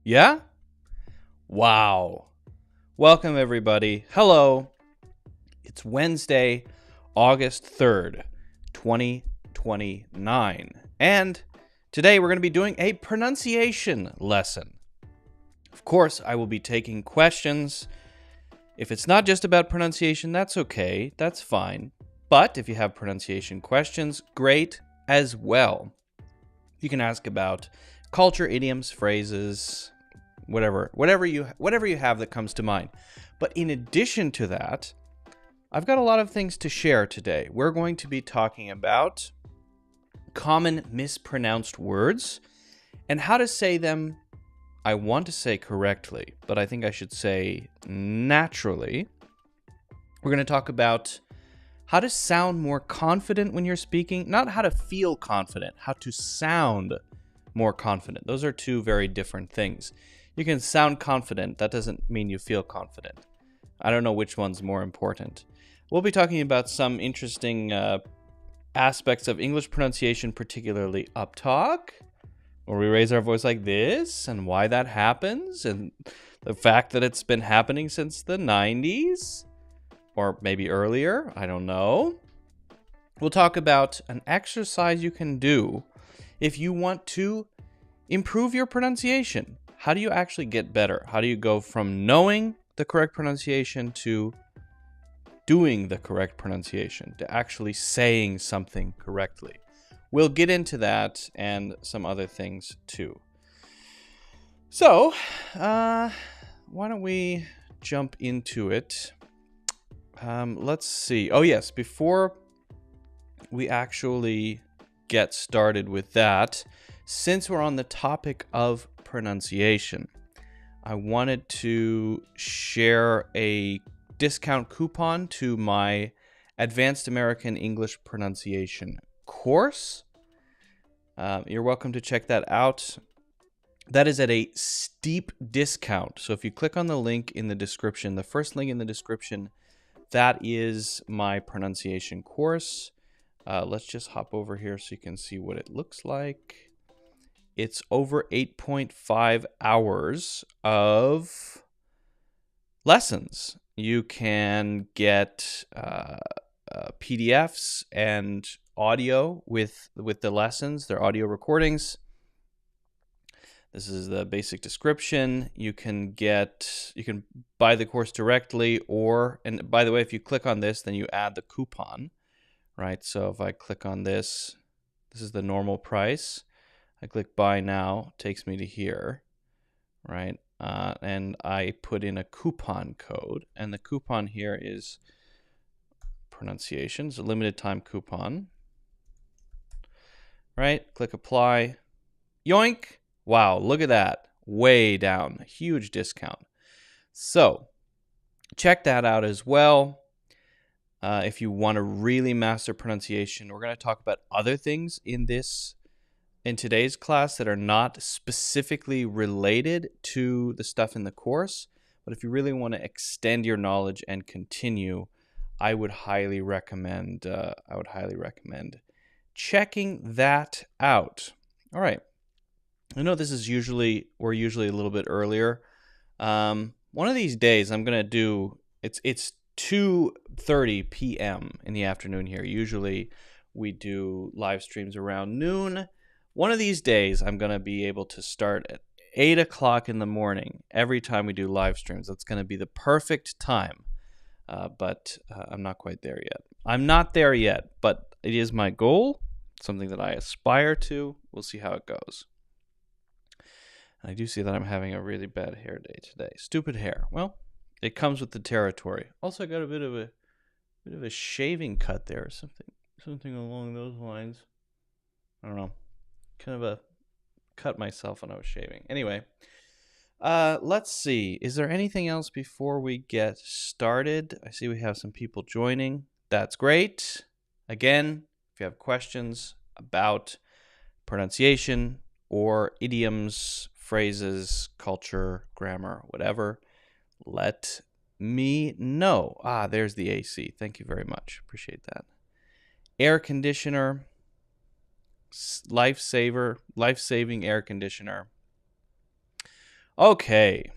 Yeah? Wow. Welcome, everybody. Hello. It's Wednesday, August 3rd, 2029. And today we're going to be doing a pronunciation lesson. Of course, I will be taking questions. If it's not just about pronunciation, that's okay. That's fine. But if you have pronunciation questions, great as well. You can ask about culture, idioms, phrases, whatever you have that comes to mind. But in addition to that, I've got a lot of things to share today. We're going to be talking about common mispronounced words and how to say them. I want to say correctly, but I think I should say naturally. We're going to talk about how to sound more confident when you're speaking, not how to feel confident, how to sound more confident. Those are two very different things. You can sound confident. That doesn't mean you feel confident. I don't know which one's more important. We'll be talking about some interesting aspects of English pronunciation, particularly uptalk, where we raise our voice like this, and why that happens, and the fact that it's been happening since the 90s, or maybe earlier, I don't know. We'll talk about an exercise you can do if you want to improve your pronunciation. How do you actually get better? How do you go from knowing the correct pronunciation to doing the correct pronunciation, to actually saying something correctly? We'll get into that and some other things too. So, why don't we jump into it? Let's see. Oh, yes. Before we actually get started with that, since we're on the topic of pronunciation, I wanted to share a discount coupon to my Advanced American English Pronunciation course. You're welcome to check that out. That is at a steep discount. So if you click on the link in the description, the first link in the description, that is my pronunciation course. Let's just hop over here so you can see what it looks like. It's over 8.5 hours of lessons. You can get PDFs and audio with the lessons. They're audio recordings. This is the basic description. You can buy the course directly, and by the way, if you click on this, then you add the coupon, right? So if I click on this is the normal price. I click buy now, takes me to here, right? And I put in a coupon code, and the coupon here is pronunciation. It's a limited time coupon, right? Click apply. Yoink. Wow, look at that. Way down. Huge discount. So check that out as well. If you want to really master pronunciation, we're going to talk about other things in today's class that are not specifically related to the stuff in the course. But if you really want to extend your knowledge and continue, I would highly recommend checking that out. All right. I know we're usually a little bit earlier. One of these days I'm going to do, it's 2:30 p.m. in the afternoon here. Usually we do live streams around noon. One of these days I'm going to be able to start at 8 o'clock in the morning every time we do live streams. That's going to be the perfect time. But I'm not quite there yet. I'm not there yet, but it is my goal, something that I aspire to. We'll see how it goes. I do see that I'm having a really bad hair day today. Stupid hair. Well, it comes with the territory. Also, I got a bit of a shaving cut there, or something along those lines. I don't know. Kind of a cut myself when I was shaving. Anyway, let's see. Is there anything else before we get started? I see we have some people joining. That's great. Again, if you have questions about pronunciation or idioms, phrases, culture, grammar, whatever, let me know. There's the AC. Thank you very much. Appreciate that. Air conditioner, life-saving air conditioner. Okay.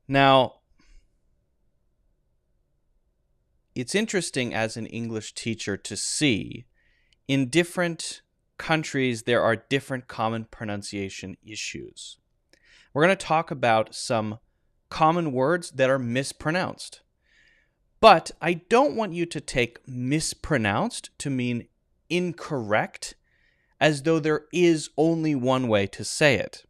Now, it's interesting as an English teacher to see in different countries there are different common pronunciation issues. We're going to talk about some common words that are mispronounced. But I don't want you to take mispronounced to mean incorrect, as though there is only one way to say it.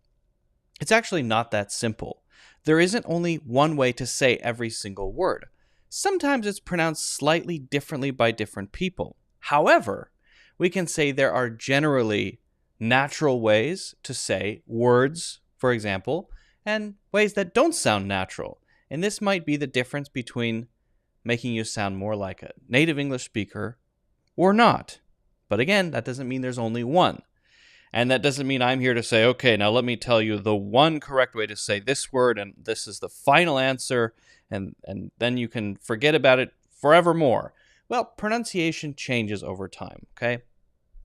It's actually not that simple. There isn't only one way to say every single word. Sometimes it's pronounced slightly differently by different people. However, we can say there are generally natural ways to say words, for example, and ways that don't sound natural. And this might be the difference between making you sound more like a native English speaker or not. But again, that doesn't mean there's only one. And that doesn't mean I'm here to say, okay, now let me tell you the one correct way to say this word, and this is the final answer, and then you can forget about it forevermore. Well, pronunciation changes over time, okay?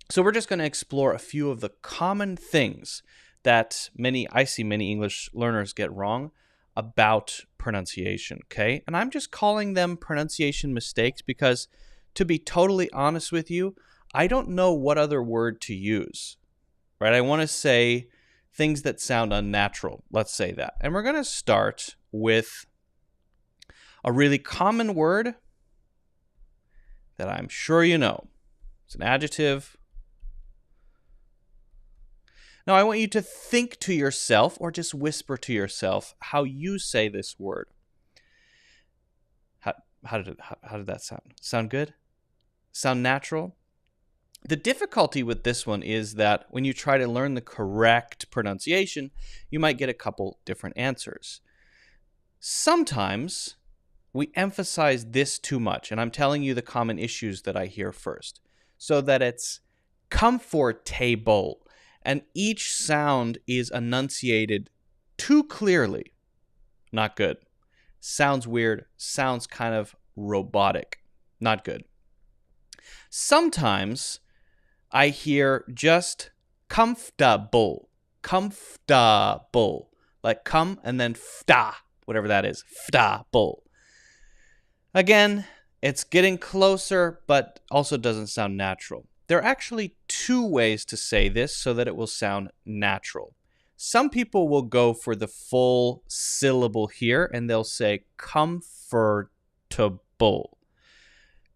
So we're just going to explore a few of the common things that I see many English learners get wrong about pronunciation, okay? And I'm just calling them pronunciation mistakes because, to be totally honest with you, I don't know what other word to use. Right? I want to say things that sound unnatural. Let's say that. And we're going to start with a really common word that I'm sure you know. It's an adjective. Now, I want you to think to yourself or just whisper to yourself how you say this word. How did that sound? Sound good? Sound natural? The difficulty with this one is that when you try to learn the correct pronunciation, you might get a couple different answers. Sometimes we emphasize this too much, and I'm telling you the common issues that I hear first, so that it's comfortable, and each sound is enunciated too clearly. Not good. Sounds weird, sounds kind of robotic. Not good. Sometimes I hear just comfortable, like come and then fta, whatever that is, fta-bull. Again, it's getting closer, but also doesn't sound natural. There are actually two ways to say this so that it will sound natural. Some people will go for the full syllable here, and they'll say comfortable.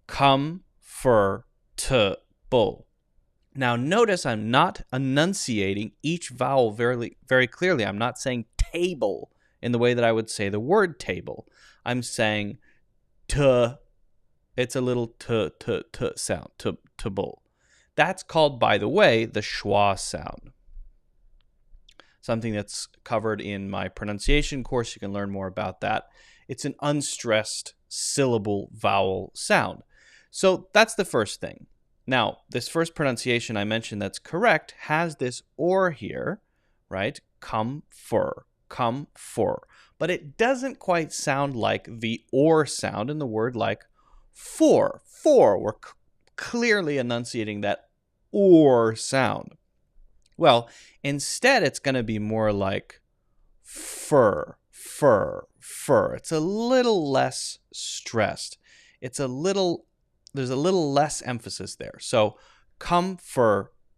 Comfortable. Now, notice I'm not enunciating each vowel very, very clearly. I'm not saying table in the way that I would say the word table. I'm saying t. It's a little t sound, table. That's called, by the way, the schwa sound. Something that's covered in my pronunciation course. You can learn more about that. It's an unstressed syllable vowel sound. So that's the first thing. Now, this first pronunciation I mentioned that's correct has this or here, right? Come for. But it doesn't quite sound like the or sound in the word like for. We're clearly enunciating that or sound. Well, instead it's going to be more like fur. It's a little less stressed. There's a little less emphasis there. So comfortable.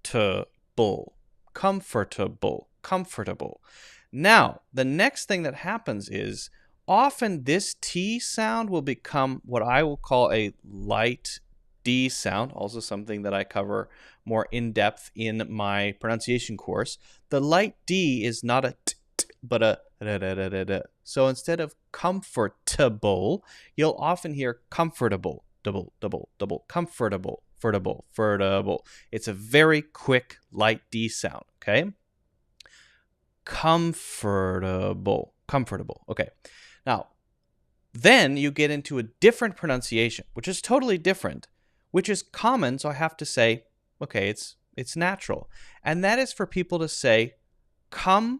Now, the next thing that happens is often this T sound will become what I will call a light D sound, also something that I cover more in depth in my pronunciation course. The light D is not a t, but a da. So instead of comfortable, you'll often hear comfortable. Double, comfortable. It's a very quick, light D sound, okay? Comfortable. Okay. Now, then you get into a different pronunciation, which is totally different, which is common, so I have to say, okay, it's natural. And that is for people to say comfortable.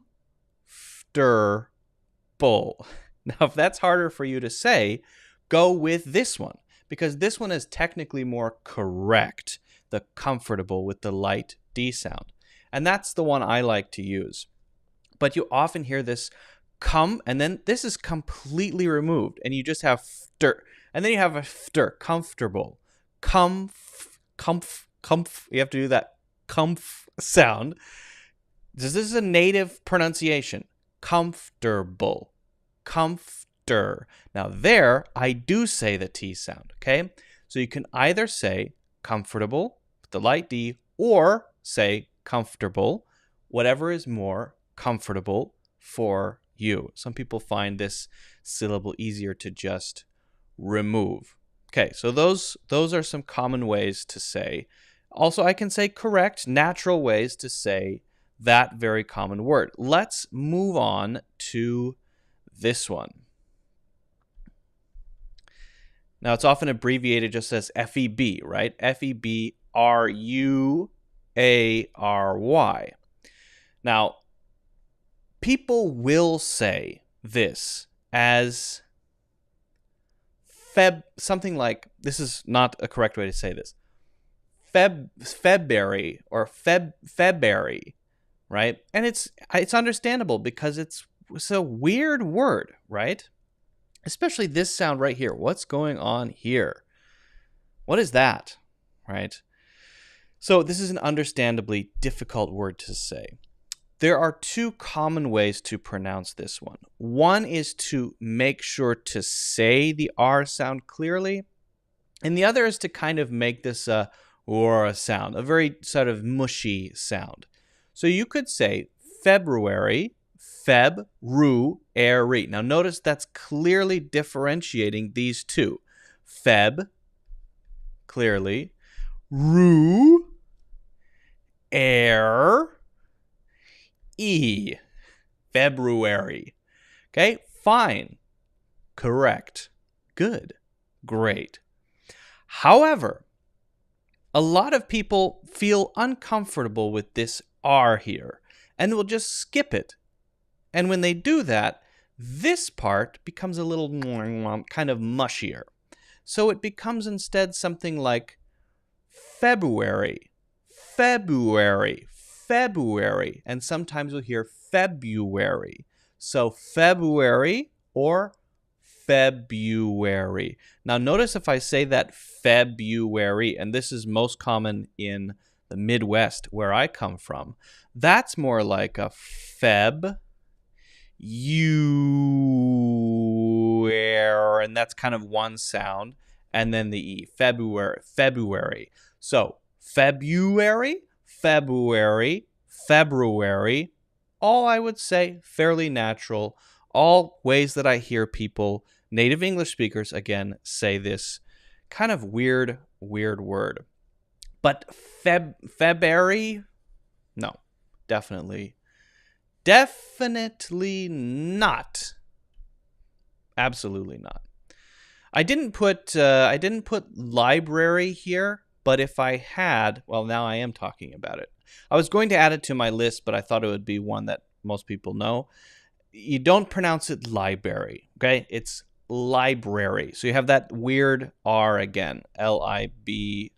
Now, if that's harder for you to say, go with this one, because this one is technically more correct, the comfortable with the light D sound. And that's the one I like to use. But you often hear this come, and then this is completely removed, and you just have fter, and then you have a fter, comfortable, comf. You have to do that comf sound. This is a native pronunciation. Comfortable, comfter. Now there, I do say the T sound, okay? So you can either say comfortable with the light D, or say comfortable, whatever is more comfortable for you. Some people find this syllable easier to just remove. Okay, so those are some common ways to say. Also, I can say correct, natural ways to say that very common word. Let's move on to this one. Now, it's often abbreviated just as FEB, right? FEBRUARY. Now, people will say this as something like, this is not a correct way to say this, February or February, right? And it's understandable because it's a weird word, right? Especially this sound right here. What's going on here? What is that, right? So this is an understandably difficult word to say. There are two common ways to pronounce this one. One is to make sure to say the R sound clearly, and the other is to kind of make this a sound, a very sort of mushy sound. So you could say February, Feb-ru-airy. Now notice that's clearly differentiating these two. Feb, clearly, ru, air, E, February. Okay, fine, correct, good, great. However, a lot of people feel uncomfortable with this R here and will just skip it. And when they do that, this part becomes a little kind of mushier. So it becomes instead something like February, February, February, and sometimes you'll hear February. So February or February. Now notice if I say that February, and this is most common in the Midwest where I come from, that's more like a Feb, and that's kind of one sound, and then the E, February, February. So February, February, February, all I would say fairly natural, all ways that I hear people, native English speakers, again, say this kind of weird word. But February? No, definitely not. Absolutely not. I didn't put library here, but if I had, well, now I am talking about it. I was going to add it to my list, but I thought it would be one that most people know. You don't pronounce it library, okay? It's library. So you have that weird R again, Library.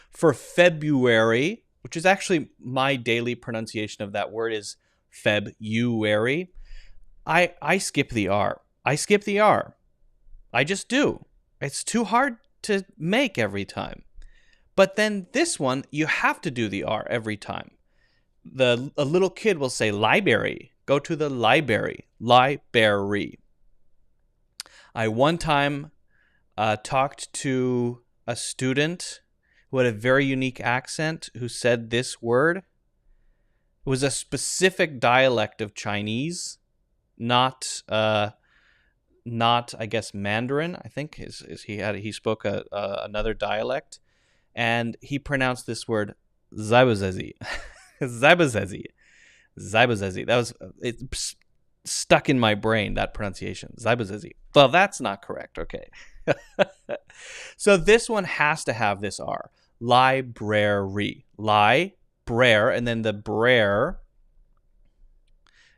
For February, which is actually my daily pronunciation of that word, is February. I skip the R. I just do. It's too hard to make every time. But then this one, you have to do the R every time. A little kid will say library. Go to the library. Library. I one time talked to a student who had a very unique accent who said this word. It was a specific dialect of Chinese, not I guess Mandarin. I think he spoke another dialect, and he pronounced this word Zybazezi. Zybazezi. That was it stuck in my brain, that pronunciation. Zybazezi. Well, that's not correct. Okay. So this one has to have this R. Library. Brer, and then the brer.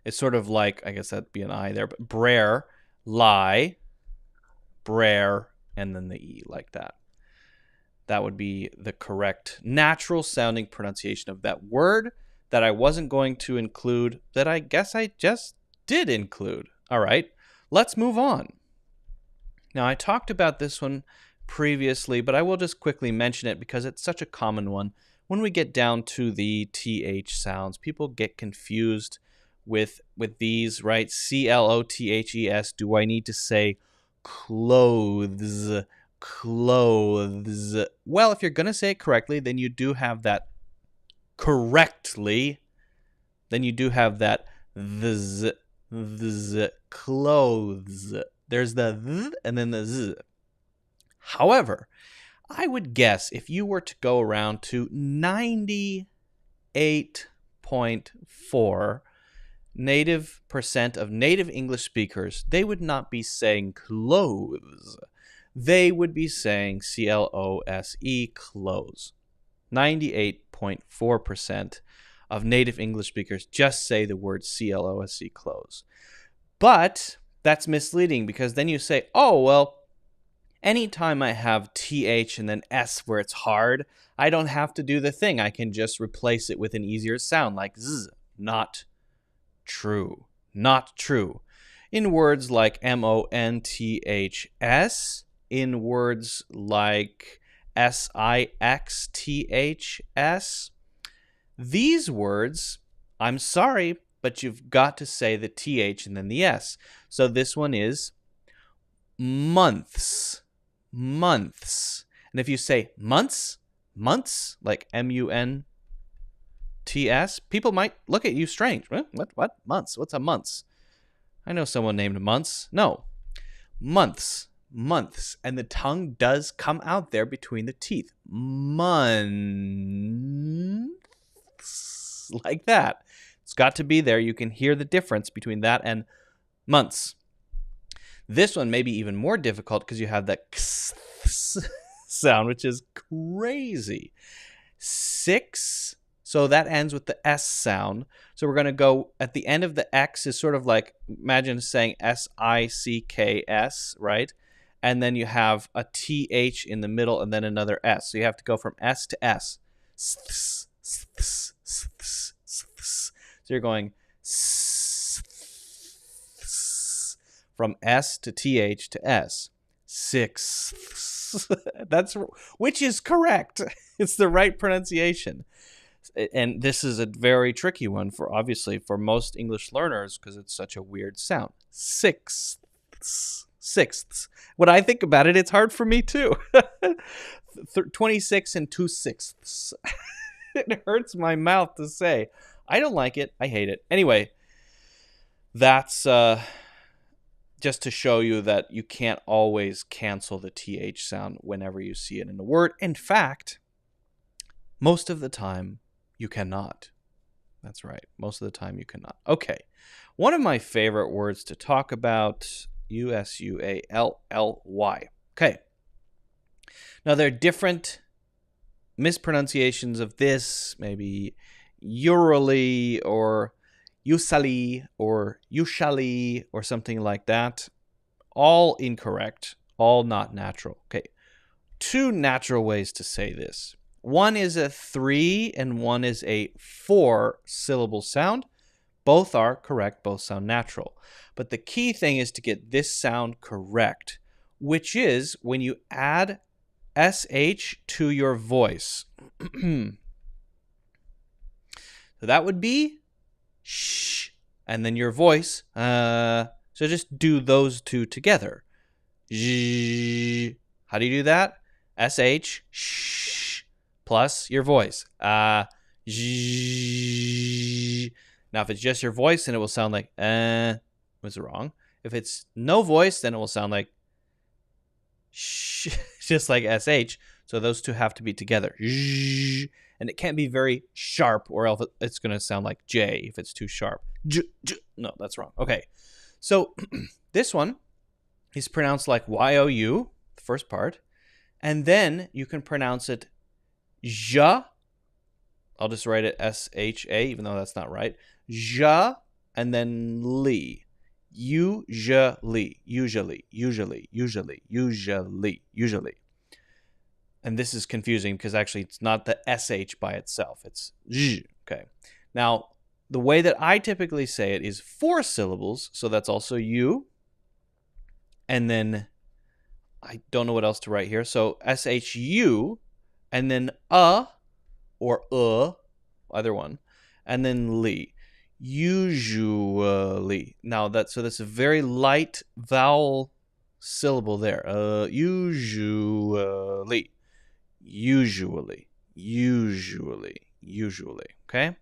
It's sort of like, I guess that'd be an I there, but brer, brer, and then the E like that. That would be the correct natural sounding pronunciation of that word that I wasn't going to include, that I guess I just did include. All right, let's move on. Now, I talked about this one previously, but I will just quickly mention it because it's such a common one. When we get down to the TH sounds, people get confused with these, right? CLOTHES. Do I need to say clothes? Clothes. Well, if you're going to say it correctly, then you do have that correctly. Then you do have that clothes. There's the th and then the z. However, I would guess if you were to go around to 98.4% of native English speakers, they would not be saying clothes. They would be saying CLOSE, clothes. 98.4% of native English speakers just say the word CLOSE, clothes. But that's misleading because then you say, oh, well, anytime I have TH and then S where it's hard, I don't have to do the thing. I can just replace it with an easier sound like Z. Not true. Not true. In words like MONTHS, in words like SIXTHS, these words, I'm sorry, but you've got to say the TH and then the S. So this one is months. Months. And if you say months, like MUNTS, people might look at you strange. What? Months? What's a months? I know someone named Months. No. Months. Months. And the tongue does come out there between the teeth. Months. Like that. It's got to be there. You can hear the difference between that and months. This one may be even more difficult because you have that sound, which is crazy. 6. So that ends with the S sound. So we're going to go at the end of the X is sort of like, imagine saying SICKS, right? And then you have a TH in the middle and then another S. So you have to go from S to S. So you're going from S to TH to S. 6. That's which is correct. It's the right pronunciation. And this is a very tricky one for obviously for most English learners because it's such a weird sound. Sixths. When I think about it, it's hard for me too. 26 and 2/6. It hurts my mouth to say. I don't like it. I hate it. Anyway, that's just to show you that you can't always cancel the TH sound whenever you see it in a word. In fact, most of the time, you cannot. That's right. Most of the time, you cannot. Okay. One of my favorite words to talk about, USUALLY. Okay. Now, there are different mispronunciations of this, maybe urally or usali or usually or something like that. All incorrect, all not natural. Okay, 2 natural ways to say this. One is a 3 and one is a 4 syllable sound. Both are correct, both sound natural. But the key thing is to get this sound correct, which is when you add SH to your voice. So that would be shh, and then your voice. So just do those two together. Zzz. How do you do that? SH, shh, plus your voice. Zzz. Now, if it's just your voice, then it will sound like was wrong. If it's no voice, then it will sound like shh, just like SH. So those two have to be together. Zzz. And it can't be very sharp or else it's going to sound like J if it's too sharp. No, that's wrong. Okay. So this one is pronounced like Y-O-U, the first part. And then you can pronounce it ja. I'll just write it S-H-A, even though that's not right. Ja, and then li. Usually. And this is confusing because actually it's not the SH by itself. It's zh. Okay. Now, the way that I typically say it is 4 syllables. So that's also you. And then I don't know what else to write here. So SHU and then or either one. And then li. Usually. Now that's a very light vowel syllable there. Usually. Okay?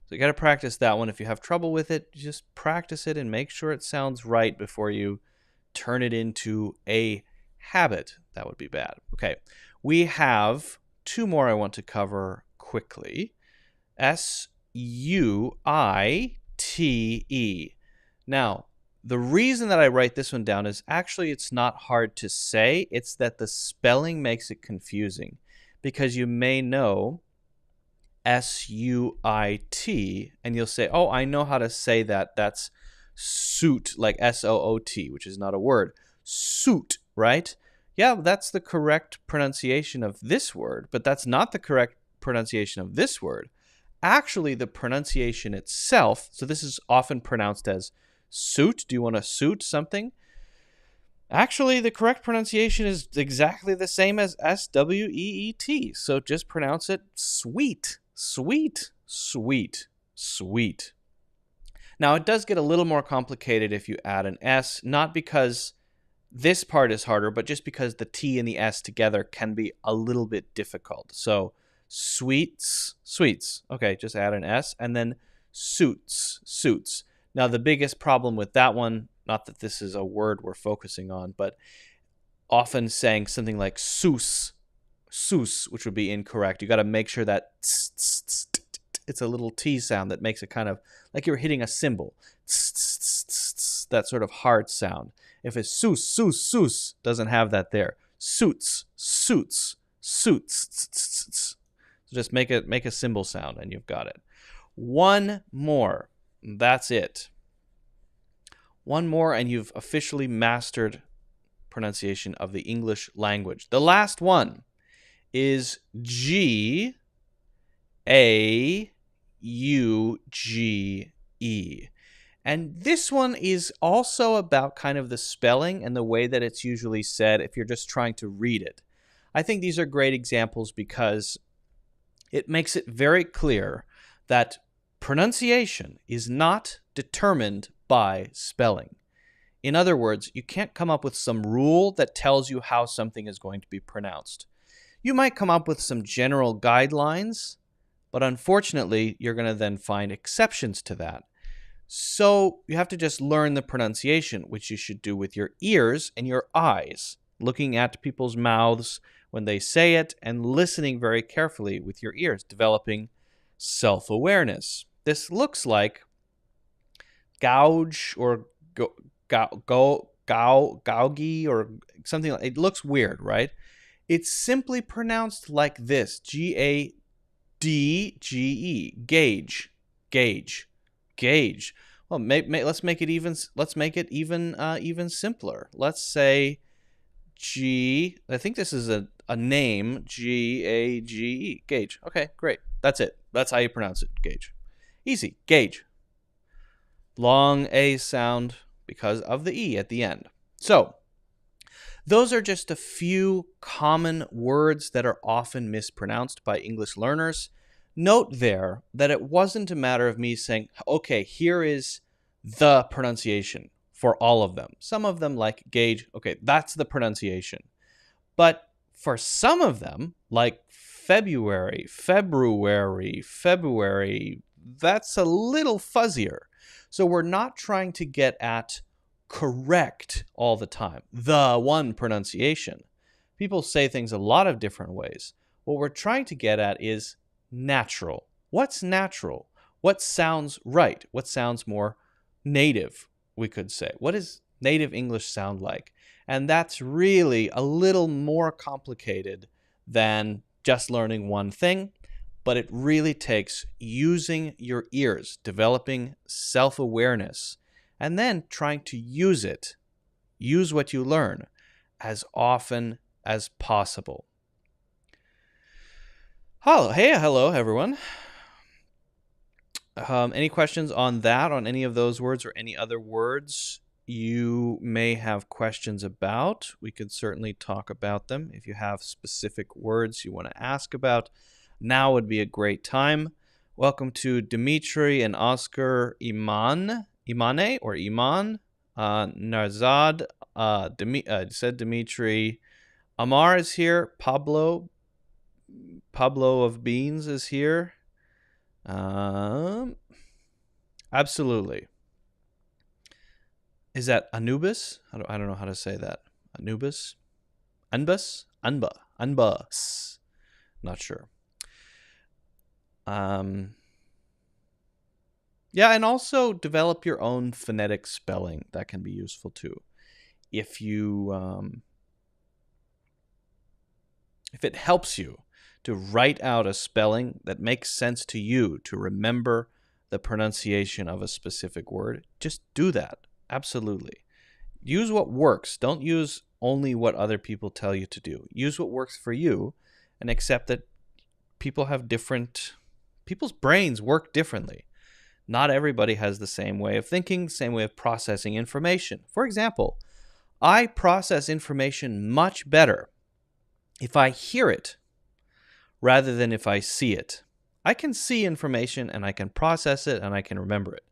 So you got to practice that one. If you have trouble with it, just practice it and make sure it sounds right before you turn it into a habit. That would be bad. Okay. We have 2 more I want to cover quickly. SUITE. Now, the reason that I write this one down is actually it's not hard to say. It's that the spelling makes it confusing because you may know SUIT and you'll say, oh, I know how to say that. That's suit, like SOOT, which is not a word. Suit, right? Yeah, that's the correct pronunciation of this word, but that's not the correct pronunciation of this word. Actually, the pronunciation itself, so this is often pronounced as suit. Do you want to suit something? Actually, the correct pronunciation is exactly the same as SWEET. So just pronounce it sweet, sweet, sweet, sweet. Now, it does get a little more complicated if you add an S, not because this part is harder, but just because the T and the S together can be a little bit difficult. So sweets, sweets. Okay, just add an S. And then suits, suits. Now, the biggest problem with that one, not that this is a word we're focusing on, but often saying something like sus, which would be incorrect. You got to make sure that it's a little T sound that makes it kind of like you're hitting a cymbal. That sort of hard sound. If it's sus, doesn't have that there. Suits. So just make a cymbal sound and you've got it. One more. That's it. One more and you've officially mastered pronunciation of the English language. The last one is GAUGE. And this one is also about kind of the spelling and the way that it's usually said if you're just trying to read it. I think these are great examples because it makes it very clear that pronunciation is not determined by spelling. In other words, you can't come up with some rule that tells you how something is going to be pronounced. You might come up with some general guidelines, but unfortunately, you're going to then find exceptions to that. So you have to just learn the pronunciation, which you should do with your ears and your eyes, looking at people's mouths when they say it and listening very carefully with your ears, developing self-awareness. This looks like gouge or gougie or something like it looks weird, right? It's simply pronounced like this: GADGE, gauge, gauge, gauge. Well, let's make it even. Let's make it even simpler. Let's say G. I think this is a name. GAGE, gauge. Okay, great. That's it. That's how you pronounce it. Gauge. Easy. Gauge. Long A sound because of the E at the end. So, those are just a few common words that are often mispronounced by English learners. Note there that it wasn't a matter of me saying, okay, here is the pronunciation for all of them. Some of them, like gauge, okay, that's the pronunciation. But for some of them, like February, that's a little fuzzier. So we're not trying to get at correct all the time, the one pronunciation. People say things a lot of different ways. What we're trying to get at is natural. What's natural? What sounds right? What sounds more native, we could say? What does native English sound like? And that's really a little more complicated than just learning one thing, but it really takes using your ears, developing self-awareness, and then trying to use what you learn, as often as possible. Hello, everyone. Any questions on that, on any of those words or any other words you may have questions about? We could certainly talk about them. If you have specific words you want to ask about, now would be a great time. Welcome to Dimitri and Oscar Iman, Narzad, said Dimitri. Amar is here. Pablo of Beans is here. Absolutely. Is that Anubis? I don't know how to say that. Anubis? Anbus? Anbus. Not sure. Yeah, and also develop your own phonetic spelling. That can be useful too. If it helps you to write out a spelling that makes sense to you, to remember the pronunciation of a specific word, just do that. Absolutely. Use what works. Don't use only what other people tell you to do. Use what works for you and accept that people's brains work differently. Not everybody has the same way of thinking, same way of processing information. For example, I process information much better if I hear it rather than if I see it. I can see information and I can process it and I can remember it.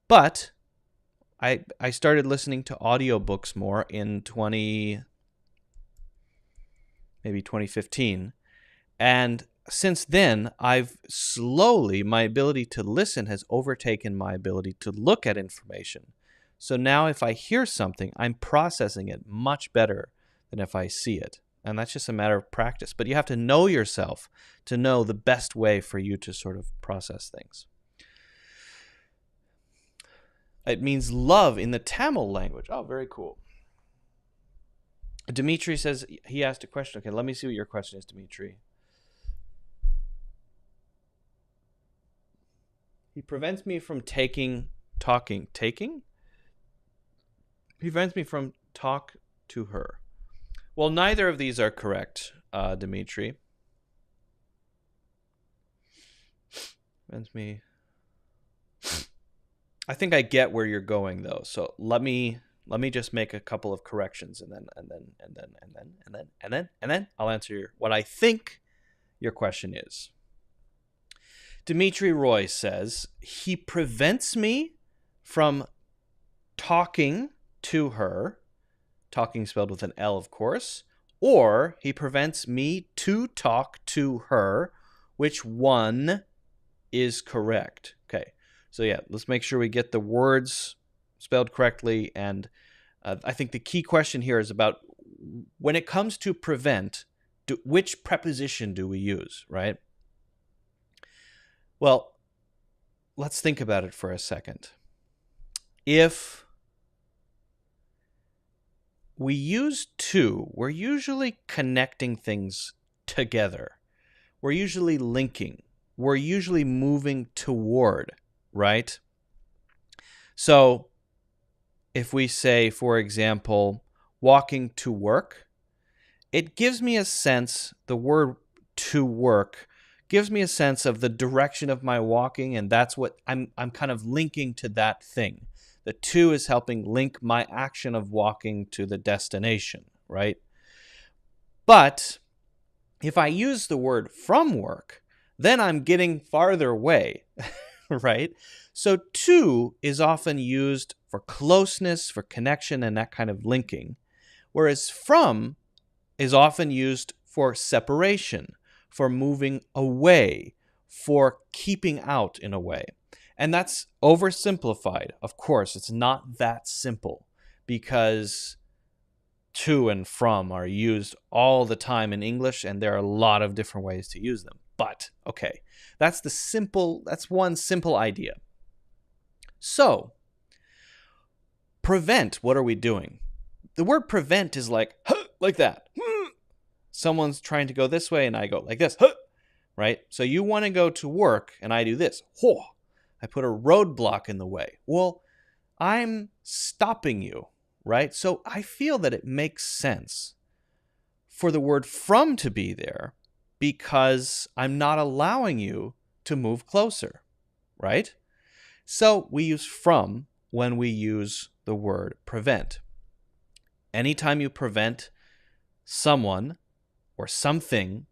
But I started listening to audiobooks more in 2015. And since then, my ability to listen has overtaken my ability to look at information. So now if I hear something, I'm processing it much better than if I see it. And that's just a matter of practice. But you have to know yourself to know the best way for you to sort of process things. It means love in the Tamil language. Oh, very cool. Dimitri says he asked a question. Okay, let me see what your question is, Dimitri. He prevents me from taking? He prevents me from talk to her. Well, neither of these are correct, Dimitri. Prevents me. I think I get where you're going though. So let me just make a couple of corrections and then I'll answer what I think your question is. Dimitri Roy says he prevents me from talking to her, talking spelled with an L, of course, or he prevents me to talk to her. Which one is correct? Okay. So yeah, let's make sure we get the words spelled correctly. And I think the key question here is about when it comes to prevent, which preposition do we use, right? Well, let's think about it for a second. If we use to, we're usually connecting things together. We're usually linking. We're usually moving toward. Right? So if we say, for example, walking to work, it gives me a sense, the word to work gives me a sense of the direction of my walking, and that's what I'm kind of linking to that thing. The to is helping link my action of walking to the destination, right? But if I use the word from work, then I'm getting farther away. Right? So to is often used for closeness, for connection, and that kind of linking, whereas from is often used for separation, for moving away, for keeping out in a way. And that's oversimplified. Of course, it's not that simple because to and from are used all the time in English, and there are a lot of different ways to use them. But, okay, that's one simple idea. So, prevent, what are we doing? The word prevent is like that. Someone's trying to go this way and I go like this, right? So you want to go to work and I do this. I put a roadblock in the way. Well, I'm stopping you, right? So I feel that it makes sense for the word from to be there because I'm not allowing you to move closer, right? So we use from when we use the word prevent. Anytime you prevent someone or something,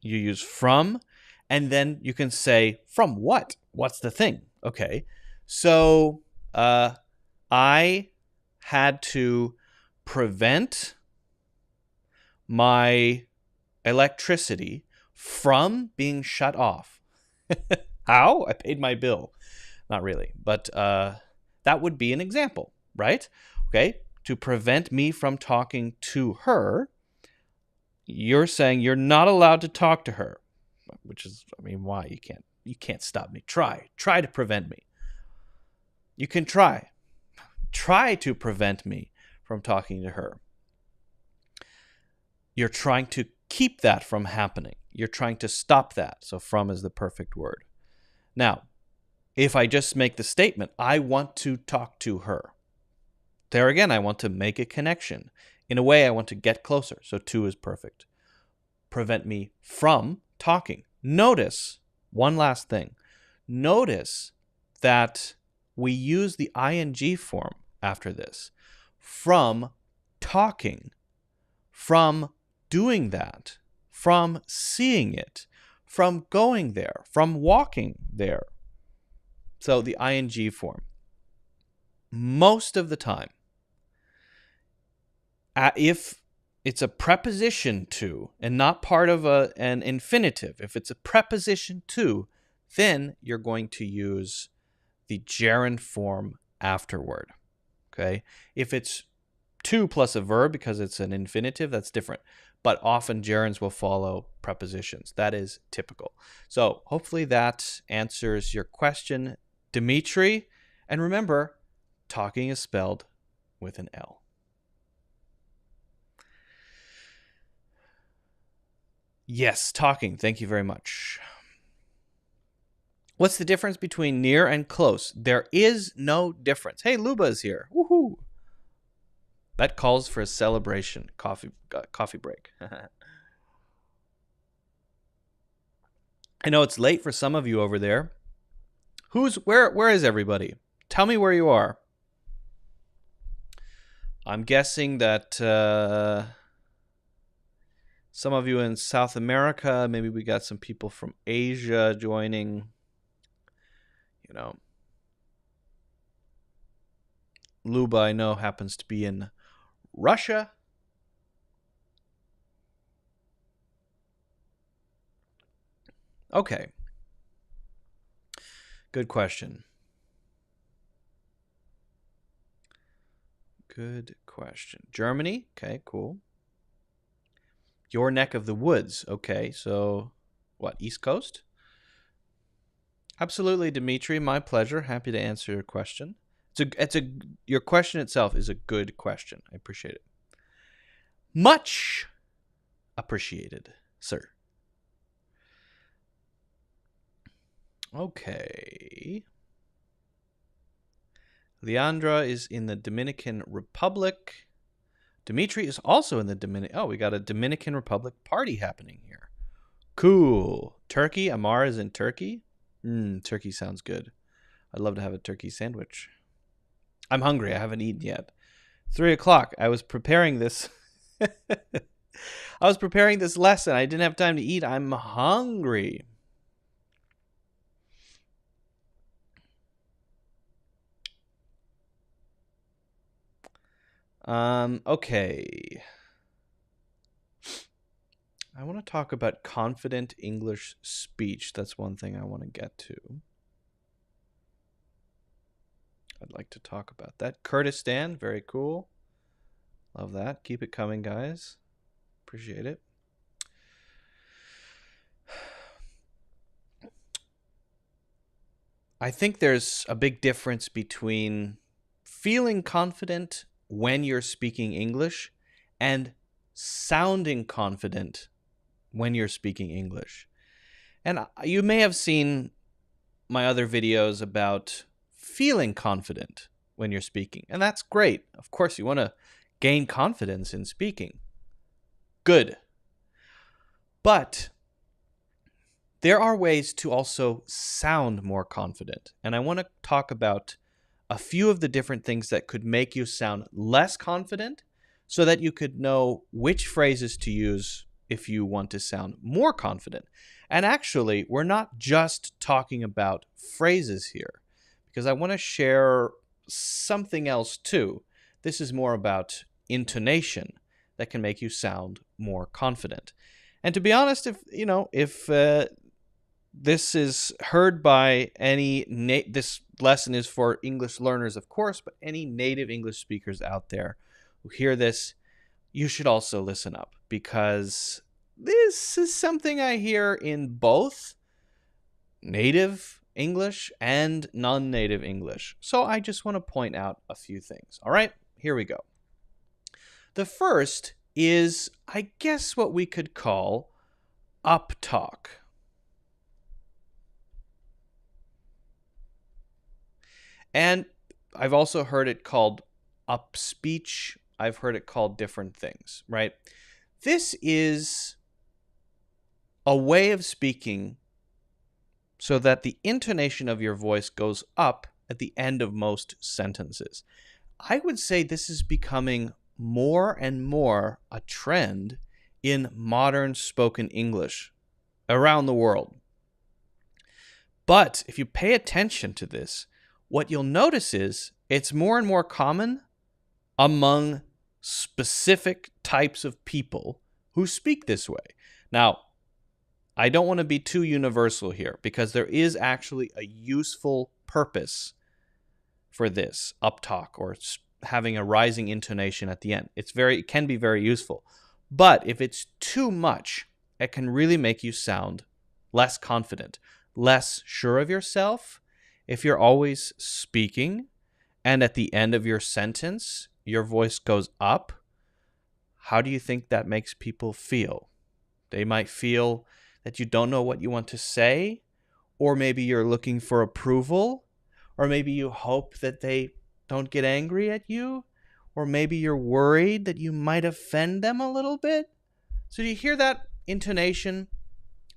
you use from, and then you can say, from what? What's the thing? Okay. So I had to prevent my electricity from being shut off. How? I paid my bill. Not really, but that would be an example, right? Okay. To prevent me from talking to her, you're saying you're not allowed to talk to her, which is, I mean, why? You can't stop me. Try to prevent me. You can try to prevent me from talking to her. You're trying to keep that from happening. You're trying to stop that. So from is the perfect word. Now, if I just make the statement, I want to talk to her. There again, I want to make a connection. In a way, I want to get closer. So to is perfect. Prevent me from talking. Notice, one last thing. Notice that we use the ing form after this. From talking. From doing that. From seeing it. From going there. From walking there. So the ing form. Most of the time, if it's a preposition to and not part of an infinitive, if it's a preposition to, then you're going to use the gerund form afterward. Okay? If it's to plus a verb because it's an infinitive, that's different. But often gerunds will follow prepositions. That is typical. So hopefully that answers your question, Dimitri. And remember, talking is spelled with an L. Yes, talking. Thank you very much. What's the difference between near and close? There is no difference. Hey, Luba is here. Woohoo! That calls for a celebration. Coffee break. I know it's late for some of you over there. Where is everybody? Tell me where you are. I'm guessing that some of you in South America, maybe we got some people from Asia joining. You know, Luba, I know, happens to be in Russia. Okay. Good question. Good question. Germany? Okay, cool. Your neck of the woods. Okay, so what, East Coast? Absolutely, Dimitri. My pleasure. Happy to answer your question. Your question itself is a good question. I appreciate it. Much appreciated, sir. Okay. Leandra is in the Dominican Republic. Dimitri is also in the Dominican. Oh, we got a Dominican Republic party happening here. Cool. Turkey. Amar is in Turkey. Turkey sounds good. I'd love to have a turkey sandwich. I'm hungry. I haven't eaten yet. 3:00. I was preparing this. I was preparing this lesson. I didn't have time to eat. I'm hungry. Okay. I want to talk about confident English speech. That's one thing I want to get to. I'd like to talk about that. Kurdistan, very cool. Love that. Keep it coming, guys. Appreciate it. I think there's a big difference between feeling confident when you're speaking English and sounding confident when you're speaking English. And you may have seen my other videos about feeling confident when you're speaking. And that's great. Of course, you want to gain confidence in speaking. Good. But there are ways to also sound more confident. And I want to talk about a few of the different things that could make you sound less confident so that you could know which phrases to use if you want to sound more confident. And actually, we're not just talking about phrases here, because I want to share something else too. This is more about intonation that can make you sound more confident. And to be honest, if this is heard by any this lesson is for English learners, of course, but any native English speakers out there who hear this, you should also listen up, because this is something I hear in both native English and non-native English. So I just want to point out a few things. All right, here we go. The first is, I guess, what we could call uptalk. And I've also heard it called upspeech. I've heard it called different things, right? This is a way of speaking so that the intonation of your voice goes up at the end of most sentences. I would say this is becoming more and more a trend in modern spoken English around the world. But if you pay attention to this, what you'll notice is it's more and more common among specific types of people who speak this way. Now, I don't want to be too universal here, because there is actually a useful purpose for this uptalk, or having a rising intonation at the end. It can be very useful. But if it's too much, it can really make you sound less confident, less sure of yourself. If you're always speaking and at the end of your sentence, your voice goes up, how do you think that makes people feel? They might feel that you don't know what you want to say, or maybe you're looking for approval, or maybe you hope that they don't get angry at you, or maybe you're worried that you might offend them a little bit. So do you hear that intonation?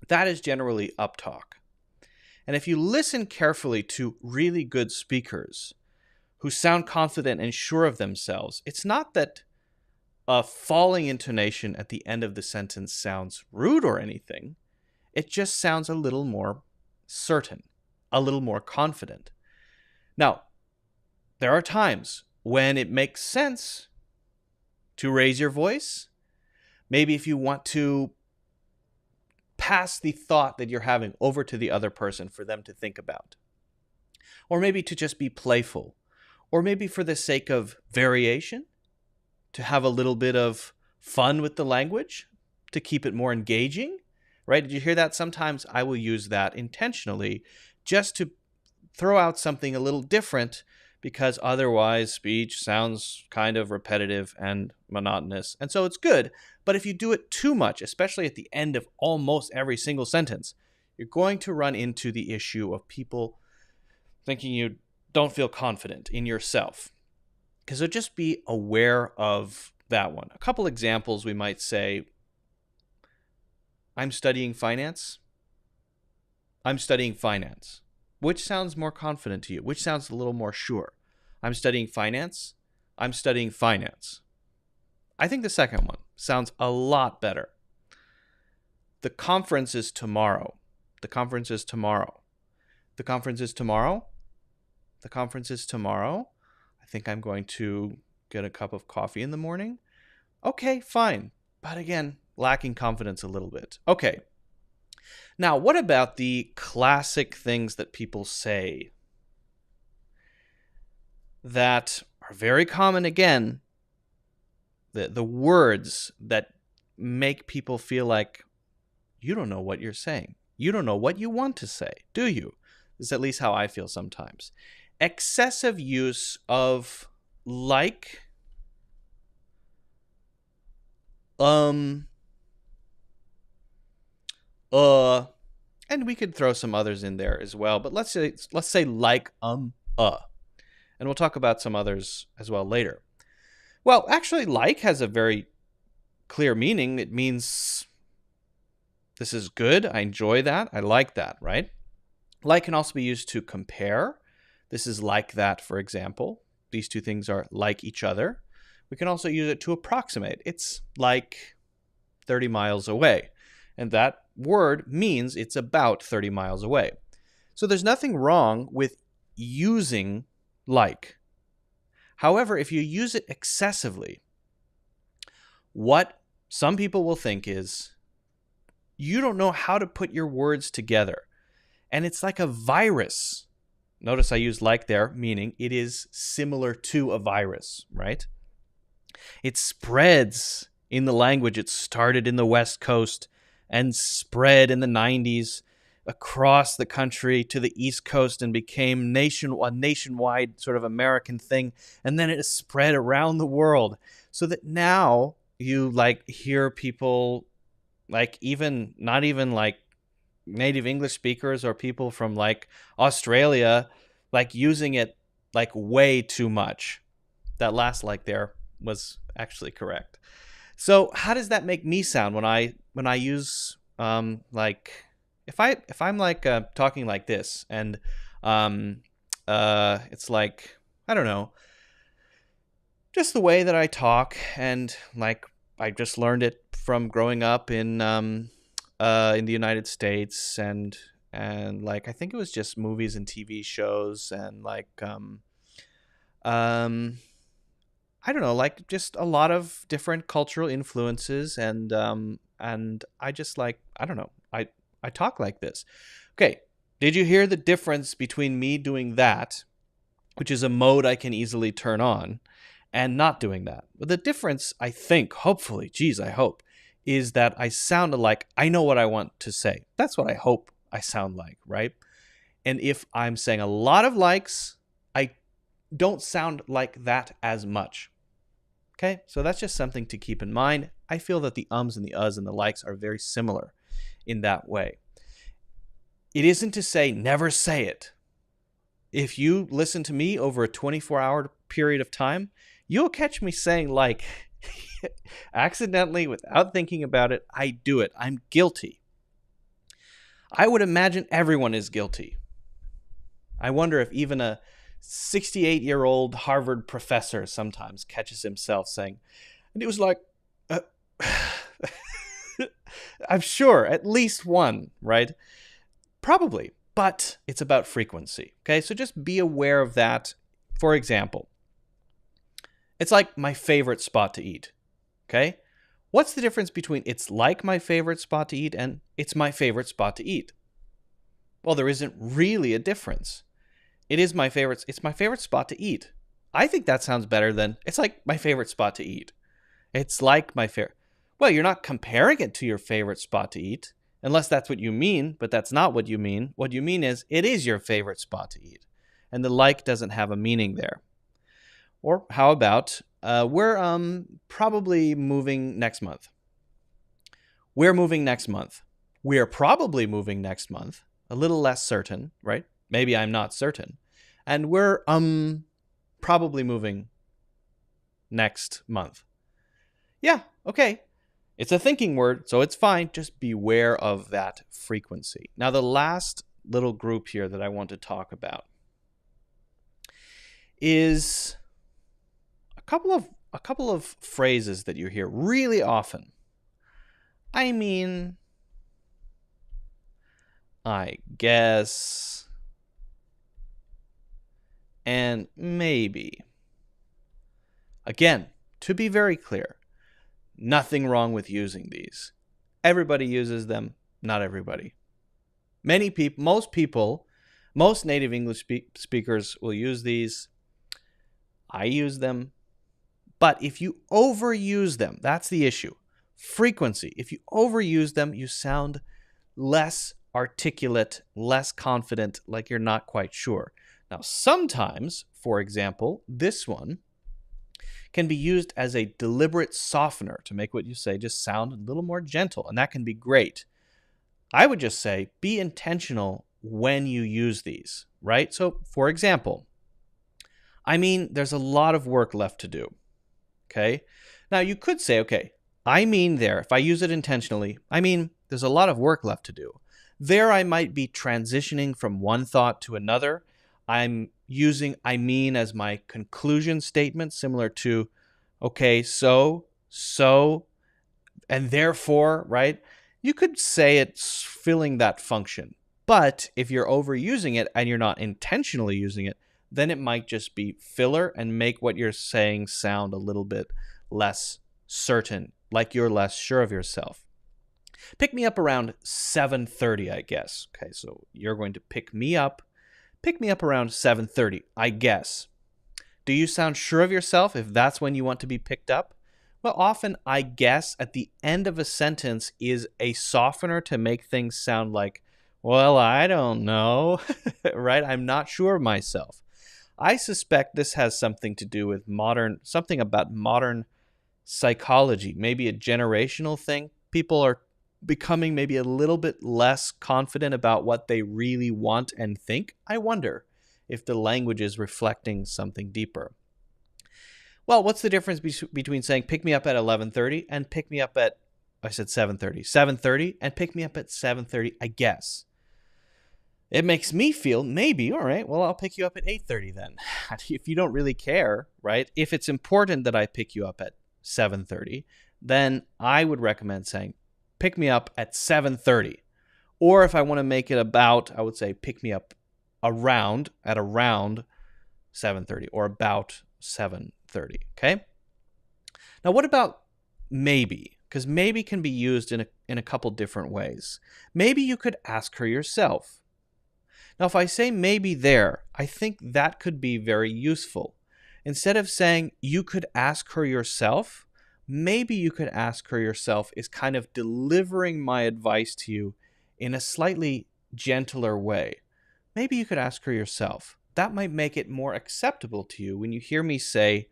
That is generally uptalk. And if you listen carefully to really good speakers who sound confident and sure of themselves, it's not that a falling intonation at the end of the sentence sounds rude or anything. It just sounds a little more certain, a little more confident. Now, there are times when it makes sense to raise your voice. Maybe if you want to pass the thought that you're having over to the other person for them to think about. Or maybe to just be playful. Or maybe for the sake of variation, to have a little bit of fun with the language, to keep it more engaging. Right? Did you hear that? Sometimes I will use that intentionally just to throw out something a little different, because otherwise speech sounds kind of repetitive and monotonous. And so it's good. But if you do it too much, especially at the end of almost every single sentence, you're going to run into the issue of people thinking you don't feel confident in yourself. So just be aware of that one. A couple examples, we might say, I'm studying finance. I'm studying finance. Which sounds more confident to you? Which sounds a little more sure? I'm studying finance. I'm studying finance. I think the second one sounds a lot better. The conference is tomorrow. The conference is tomorrow. The conference is tomorrow. The conference is tomorrow. I think I'm going to get a cup of coffee in the morning. Okay, fine. But again, lacking confidence a little bit. Okay. Now, what about the classic things that people say that are very common again? The words that make people feel like you don't know what you're saying. You don't know what you want to say, do you? This is at least how I feel sometimes. Excessive use of like, and we could throw some others in there as well, but let's say like, and we'll talk about some others as well later. Well, actually, like has a very clear meaning, it means this is good, I enjoy that, I like that, right? Like can also be used to compare. This is like that, for example. These two things are like each other. We can also use it to approximate. It's like 30 miles away. And that word means it's about 30 miles away. So there's nothing wrong with using like. However, if you use it excessively, what some people will think is you don't know how to put your words together. And it's like a virus. Notice I used like there, meaning it is similar to a virus, right? It spreads in the language. It started in the West Coast and spread in the 90s across the country to the East Coast and became a nationwide sort of American thing. And then it spread around the world so that now you like hear people like not even like native English speakers or people from like Australia like using it like way too much. That last like there was actually correct. So how does that make me sound when I use like if I'm like talking like this and it's like I don't know, just the way that I talk, and like I just learned it from growing up in the United States, and like I think it was just movies and TV shows, and like I don't know, like just a lot of different cultural influences, and I just like I don't know, I talk like this. Okay, did you hear the difference between me doing that, which is a mode I can easily turn on, and not doing that? But the difference, I think, hopefully, geez, I hope, is that I sound like I know what I want to say. That's what I hope I sound like, right? And if I'm saying a lot of likes, I don't sound like that as much. Okay, so that's just something to keep in mind. I feel that the ums and the uhs and the likes are very similar in that way. It isn't to say never say it. If you listen to me over a 24-hour period of time, you'll catch me saying like accidentally without thinking about it. I do it. I'm guilty. I would imagine everyone is guilty. I wonder if even a 68-year-old Harvard professor sometimes catches himself saying, and it was like, I'm sure at least one, right? Probably, but it's about frequency. Okay, so just be aware of that. For example, it's like my favorite spot to eat. Okay, what's the difference between it's like my favorite spot to eat and it's my favorite spot to eat? Well, there isn't really a difference. It's my favorite spot to eat. I think that sounds better than it's like my favorite spot to eat. It's like my favorite. Well, you're not comparing it to your favorite spot to eat, unless that's what you mean, but that's not what you mean. What you mean is it is your favorite spot to eat, and the like doesn't have a meaning there. Or how about we're probably moving next month. We're moving next month. We're probably moving next month. A little less certain, right? Maybe I'm not certain. And we're probably moving next month. Yeah, okay. It's a thinking word, so it's fine. Just beware of that frequency. Now, the last little group here that I want to talk about is a couple of phrases that you hear really often. I mean, I guess, and maybe. Again, to be very clear, nothing wrong with using these. Everybody uses them, not everybody. Most native English speakers will use these. I use them. But if you overuse them, that's the issue. Frequency. If you overuse them, you sound less articulate, less confident, like you're not quite sure. Now, sometimes, for example, this one can be used as a deliberate softener to make what you say just sound a little more gentle, and that can be great. I would just say be intentional when you use these, right? So, for example, I mean, there's a lot of work left to do, okay? Now, you could say, okay, I mean there, if I use it intentionally, I mean there's a lot of work left to do. There I might be transitioning from one thought to another. I'm using I mean as my conclusion statement, similar to, okay, so, and therefore, right? You could say it's filling that function. But if you're overusing it and you're not intentionally using it, then it might just be filler and make what you're saying sound a little bit less certain, like you're less sure of yourself. Pick me up around 7:30, I guess. Okay, so you're going to pick me up around 7:30, I guess. Do you sound sure of yourself if that's when you want to be picked up? Well, often I guess at the end of a sentence is a softener to make things sound like, well, I don't know, right? I'm not sure of myself. I suspect this has something to do with something about modern psychology, maybe a generational thing. People are becoming maybe a little bit less confident about what they really want and think. I wonder if the language is reflecting something deeper. Well, what's the difference between saying pick me up at 11:30 and pick me up at, I said 7:30, 7:30 and pick me up at 7:30, I guess. It makes me feel maybe, all right, well, I'll pick you up at 8:30 then. If you don't really care, right? If it's important that I pick you up at 7:30, then I would recommend saying pick me up at 7:30. Or if I want to make it about, I would say pick me up around 7:30 or about 7:30, okay? Now, what about maybe? Because maybe can be used in a couple different ways. Maybe you could ask her yourself. Now, if I say maybe there, I think that could be very useful. Instead of saying you could ask her yourself, maybe you could ask her yourself is kind of delivering my advice to you in a slightly gentler way. Maybe you could ask her yourself. That might make it more acceptable to you when you hear me say,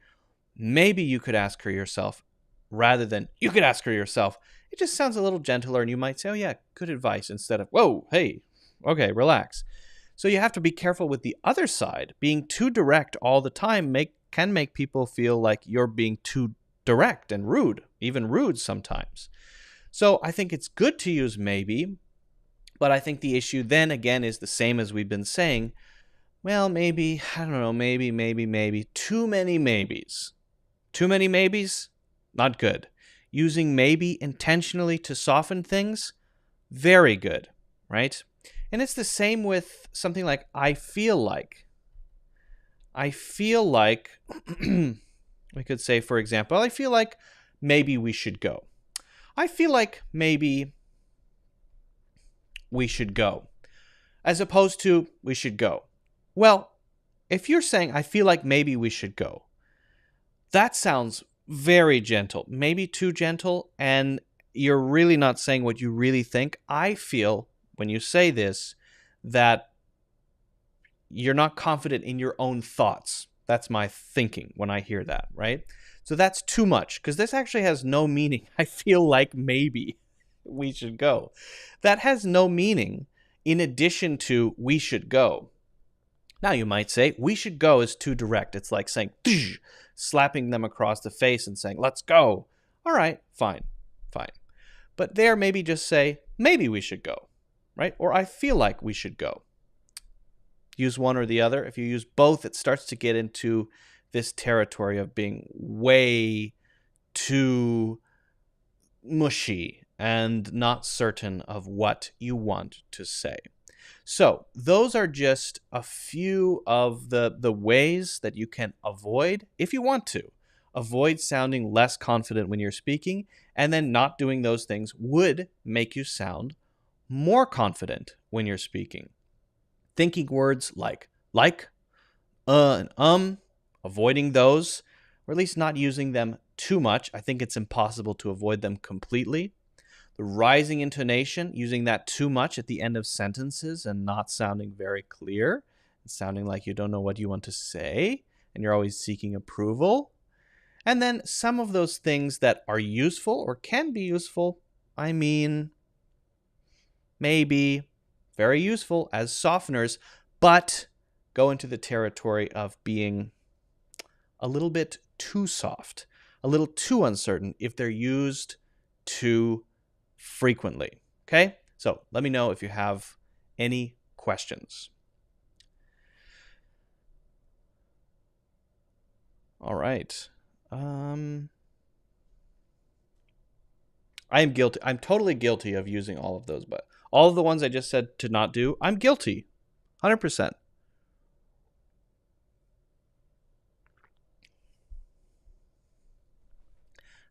maybe you could ask her yourself, rather than you could ask her yourself. It just sounds a little gentler, and you might say, oh yeah, good advice, instead of, whoa, hey, okay, relax. So you have to be careful with the other side. Being too direct all the time can make people feel like you're being too direct and rude, even rude sometimes. So I think it's good to use maybe, but I think the issue then again is the same as we've been saying. Well, maybe, I don't know, maybe. Too many maybes. Too many maybes? Not good. Using maybe intentionally to soften things? Very good, right? And it's the same with something like I feel like. I feel like, we could say, for example, I feel like maybe we should go. I feel like maybe we should go. As opposed to we should go. Well, if you're saying I feel like maybe we should go, that sounds very gentle, maybe too gentle, and you're really not saying what you really think. I feel, when you say this, that you're not confident in your own thoughts. That's my thinking when I hear that, right? So that's too much, because this actually has no meaning. I feel like maybe we should go. That has no meaning in addition to we should go. Now you might say, we should go is too direct. It's like saying, slapping them across the face and saying, let's go. All right, fine. But there, maybe just say, maybe we should go, right? Or I feel like we should go. Use one or the other. If you use both, it starts to get into this territory of being way too mushy and not certain of what you want to say. So those are just a few of the ways that you can avoid, if you want to, avoid sounding less confident when you're speaking, and then not doing those things would make you sound more confident when you're speaking. Thinking words like, and avoiding those, or at least not using them too much. I think it's impossible to avoid them completely. The rising intonation, using that too much at the end of sentences and not sounding very clear, and sounding like you don't know what you want to say, and you're always seeking approval. And then some of those things that are useful or can be useful, I mean, maybe, very useful as softeners, but go into the territory of being a little bit too soft, a little too uncertain if they're used too frequently. Okay? So let me know if you have any questions. All right. I am guilty. I'm totally guilty of using all of those, but all of the ones I just said to not do, I'm guilty. 100%.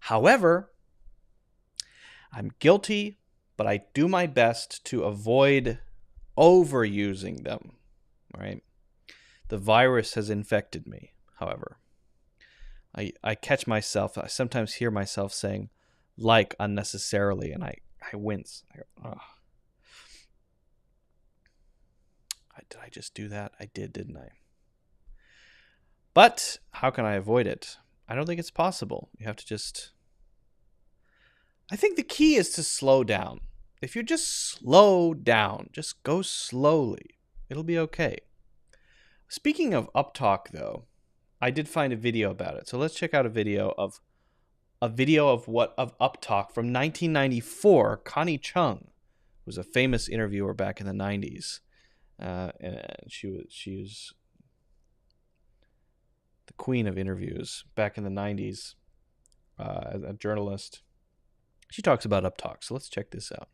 However, I'm guilty, but I do my best to avoid overusing them, right? The virus has infected me, however. I catch myself, I sometimes hear myself saying like unnecessarily, and I wince. I go, oh. Did I just do that? I did, didn't I? But how can I avoid it? I don't think it's possible. You have to just... I think the key is to slow down. If you just slow down, just go slowly, it'll be okay. Speaking of uptalk, though, I did find a video about it. So let's check out a video of uptalk from 1994. Connie Chung was a famous interviewer back in the 90s. And she was the queen of interviews back in the 90s, as a journalist. She talks about uptalk, so let's check this out.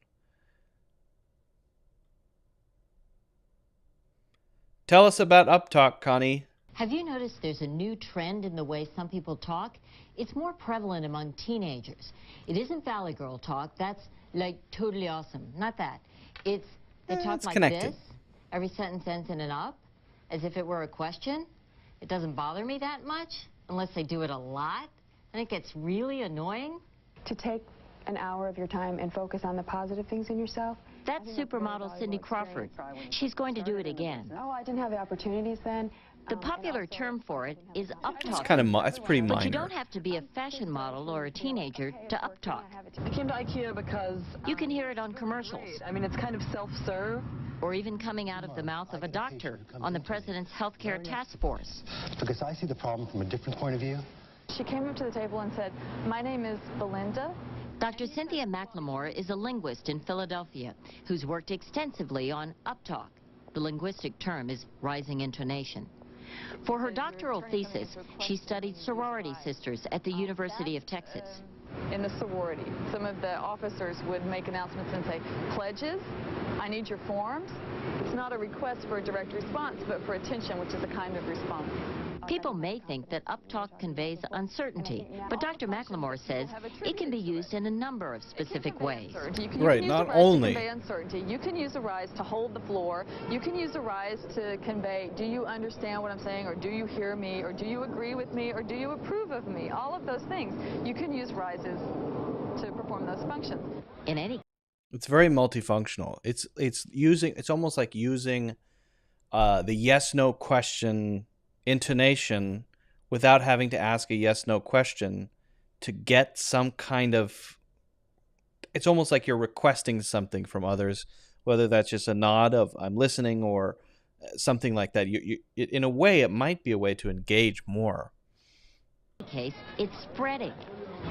Tell us about uptalk, Connie. Have you noticed there's a new trend in the way some people talk? It's more prevalent among teenagers. It isn't Valley Girl talk. That's like totally awesome. Not that. They talk like connected. this. Every sentence ends in an up, as if it were a question. It doesn't bother me that much, unless they do it a lot. And it gets really annoying. To take an hour of your time and focus on the positive things in yourself. That's supermodel Cindy Crawford. She's going to do it again. Oh, I didn't have the opportunities then. The popular term for it is uptalk. That's pretty minor. But you don't have to be a fashion model or a teenager to uptalk. I came to IKEA because... You can hear it on commercials. I mean, it's kind of self-serve. Or even coming out of the mouth of a doctor on the president's healthcare task force. Because I see the problem from a different point of view. She came up to the table and said, "My name is Belinda." Dr. Cynthia McLemore is a linguist in Philadelphia who's worked extensively on uptalk. The linguistic term is rising intonation. For her doctoral thesis, she studied sorority sisters at the University of Texas. In the sorority, some of the officers would make announcements and say, "Pledges, I need your forms." It's not a request for a direct response, but for attention, which is a kind of response. People may think that uptalk conveys uncertainty, but Dr. McLemore says it can be used in a number of specific ways. Right, not only. You can use a rise to convey uncertainty. You can use a rise to hold the floor. You can use a rise to convey, do you understand what I'm saying, or do you hear me, or do you agree with me, or do you approve of me? All of those things. You can use rises to perform those functions. It's very multifunctional. It's almost like using the yes/no question intonation without having to ask a yes/no question to get some kind of... It's almost like you're requesting something from others, whether that's just a nod of "I'm listening" or something like that. In a way, it might be a way to engage more. In any case, it's spreading.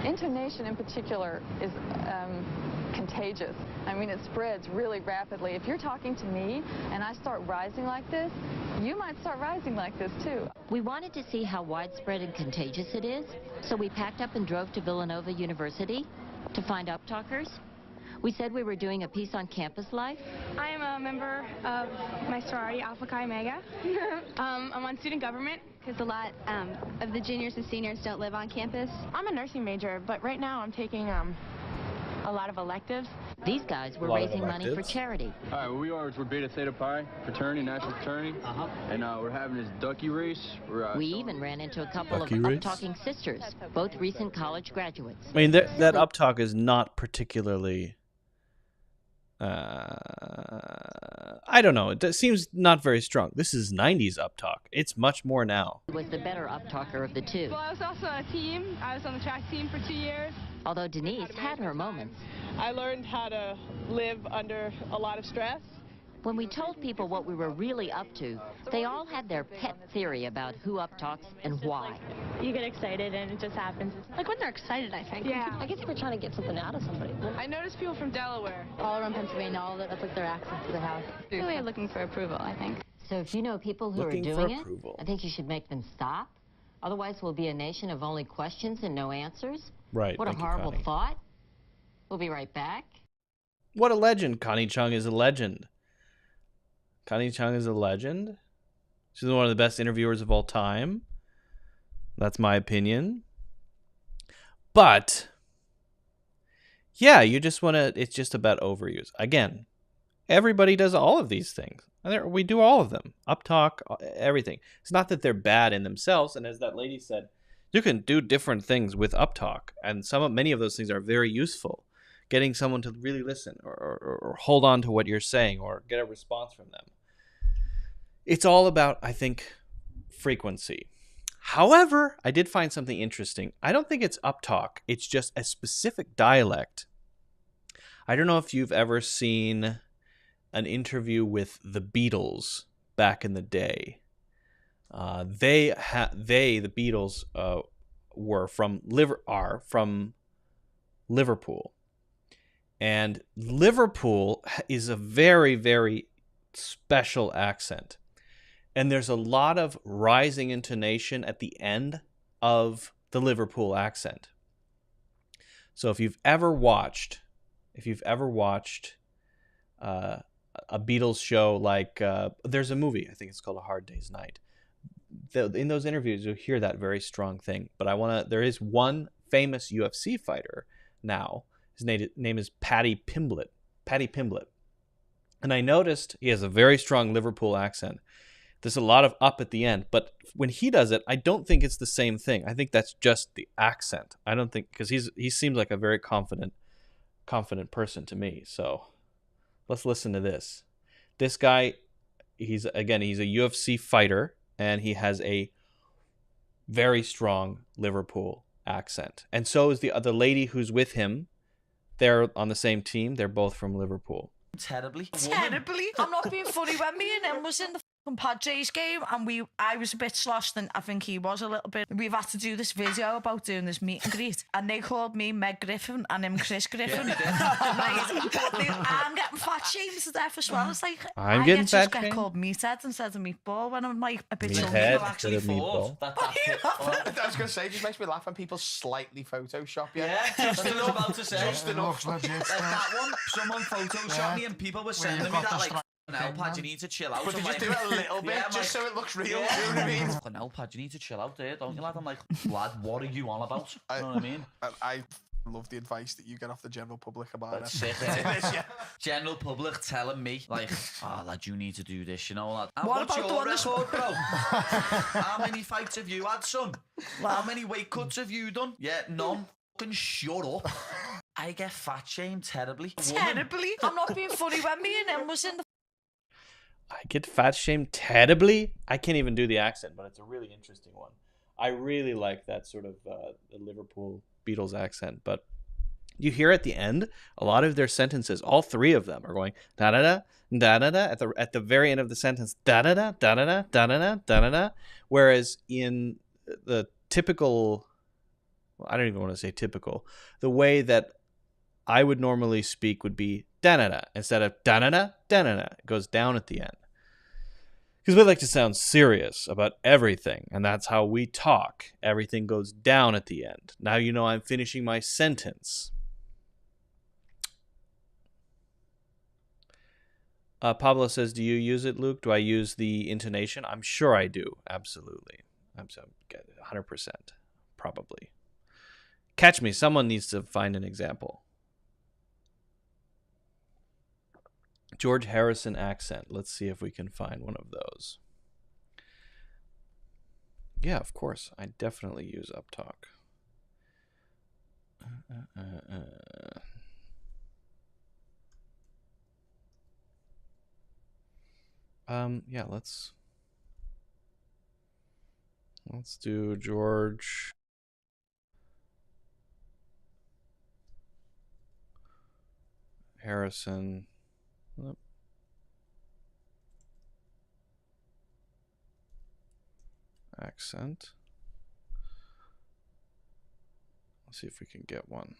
Intonation in particular is contagious. I mean, it spreads really rapidly. If you're talking to me and I start rising like this, you might start rising like this too. We wanted to see how widespread and contagious it is, so we packed up and drove to Villanova University to find uptalkers. We said we were doing a piece on campus life. I am a member of my sorority, Alpha Chi Omega. I'm on student government because a lot of the juniors and seniors don't live on campus. I'm a nursing major, but right now I'm taking a lot of electives. These guys were raising money for charity. All right, we're Beta Theta Pi fraternity, national fraternity, and we're having this ducky race. We even ran into a couple of uptalking sisters, both recent college graduates. I mean, that uptalk is not particularly... I don't know. It seems not very strong. This is 90s uptalk. It's much more now. He was the better uptalker of the two. Well, I was also on a team. I was on the track team for 2 years. Although Denise had her moments. I learned how to live under a lot of stress When we told people what we were really up to, they all had their pet theory about who uptalks and why. You get excited and it just happens. Like when they're excited, I think. Yeah. I guess they were trying to get something out of somebody. I noticed people from Delaware. All around Pennsylvania, all that's like their access to the house. Really looking for approval, I think. So if you know people who Looking are for doing it, approval. I think you should make them stop. Otherwise, we'll be a nation of only questions and no answers. Right. What a thank you, horrible Connie. thought. We'll be right back. What a legend. Connie Chung is a legend. Connie Chung is a legend. She's one of the best interviewers of all time. That's my opinion. But, yeah, you just want to, it's just about overuse. Again, everybody does all of these things. We do all of them. Uptalk, everything. It's not that they're bad in themselves. And as that lady said, you can do different things with uptalk. And many of those things are very useful. Getting someone to really listen or hold on to what you're saying or get a response from them. It's all about, I think, frequency. However, I did find something interesting. I don't think it's uptalk. It's just a specific dialect. I don't know if you've ever seen an interview with the Beatles back in the day. The Beatles, are from Liverpool. And Liverpool is a very, very special accent. And there's a lot of rising intonation at the end of the Liverpool accent. So if you've ever watched a Beatles show, like there's a movie, I think it's called A Hard Day's Night. In those interviews, you'll hear that very strong thing. But there is one famous UFC fighter now. His name is Paddy Pimblett. And I noticed he has a very strong Liverpool accent. There's a lot of up at the end. But when he does it, I don't think it's the same thing. I think that's just the accent. I don't think, because he seems like a very confident person to me. So let's listen to this. This guy, he's a UFC fighter, and he has a very strong Liverpool accent. And so is the other lady who's with him. They're on the same team. They're both from Liverpool. Terribly. I'm not being funny. When me and him was in the Padres game, and I was a bit sloshed, and I think he was a little bit. We've had to do this video about doing this meet and greet, and they called me Meg Griffin and him Chris Griffin. I'm getting fat shamed to death as well. It's like I'm getting fat get shamed? called meathead instead of meatball when I'm like a bit Meathead chunky. instead of meatball. I was going to say, it just makes me laugh when people slightly Photoshop you. Yeah, just enough. About to say, just enough. like that one. Someone photoshopped me, and people were sending me that like. Pad, you need to chill out. But they just do it a little bit, just so it looks real. Yeah. Do you know what I mean? Pad, you need to chill out there, don't you, lad? I'm like, lad, what are you on about? You know what I mean? I love the advice that you get off the general public about That's it. sick, General public telling me, like, oh, lad, you need to do this, you know, lad. And What what's about your the record, bro? How many fights have you had, son? How many weight cuts have you done? Yeah, none. Fucking shut up. I get fat shamed terribly. Terribly? I'm not being funny. When me and him was in the I get fat shamed terribly. I can't even do the accent, but it's a really interesting one. I really like that sort of the Liverpool Beatles accent. But you hear at the end, a lot of their sentences, all three of them are going da da da da da da at the very end of the sentence, da da da da da da da da da da da. Whereas in the typical, well, I don't even want to say typical, the way that I would normally speak would be da da da instead of da da da da da da. It goes down at the end. Because we like to sound serious about everything, and that's how we talk. Everything goes down at the end. Now you know I'm finishing my sentence. Pablo says, do you use it, Luke? Do I use the intonation? I'm sure I do. Absolutely. I'm 100%. Probably. Catch me. Someone needs to find an example. George Harrison accent. Let's see if we can find one of those. Yeah, of course. I definitely use uptalk. Yeah, let's do George Harrison. accent. Let's see if we can get one.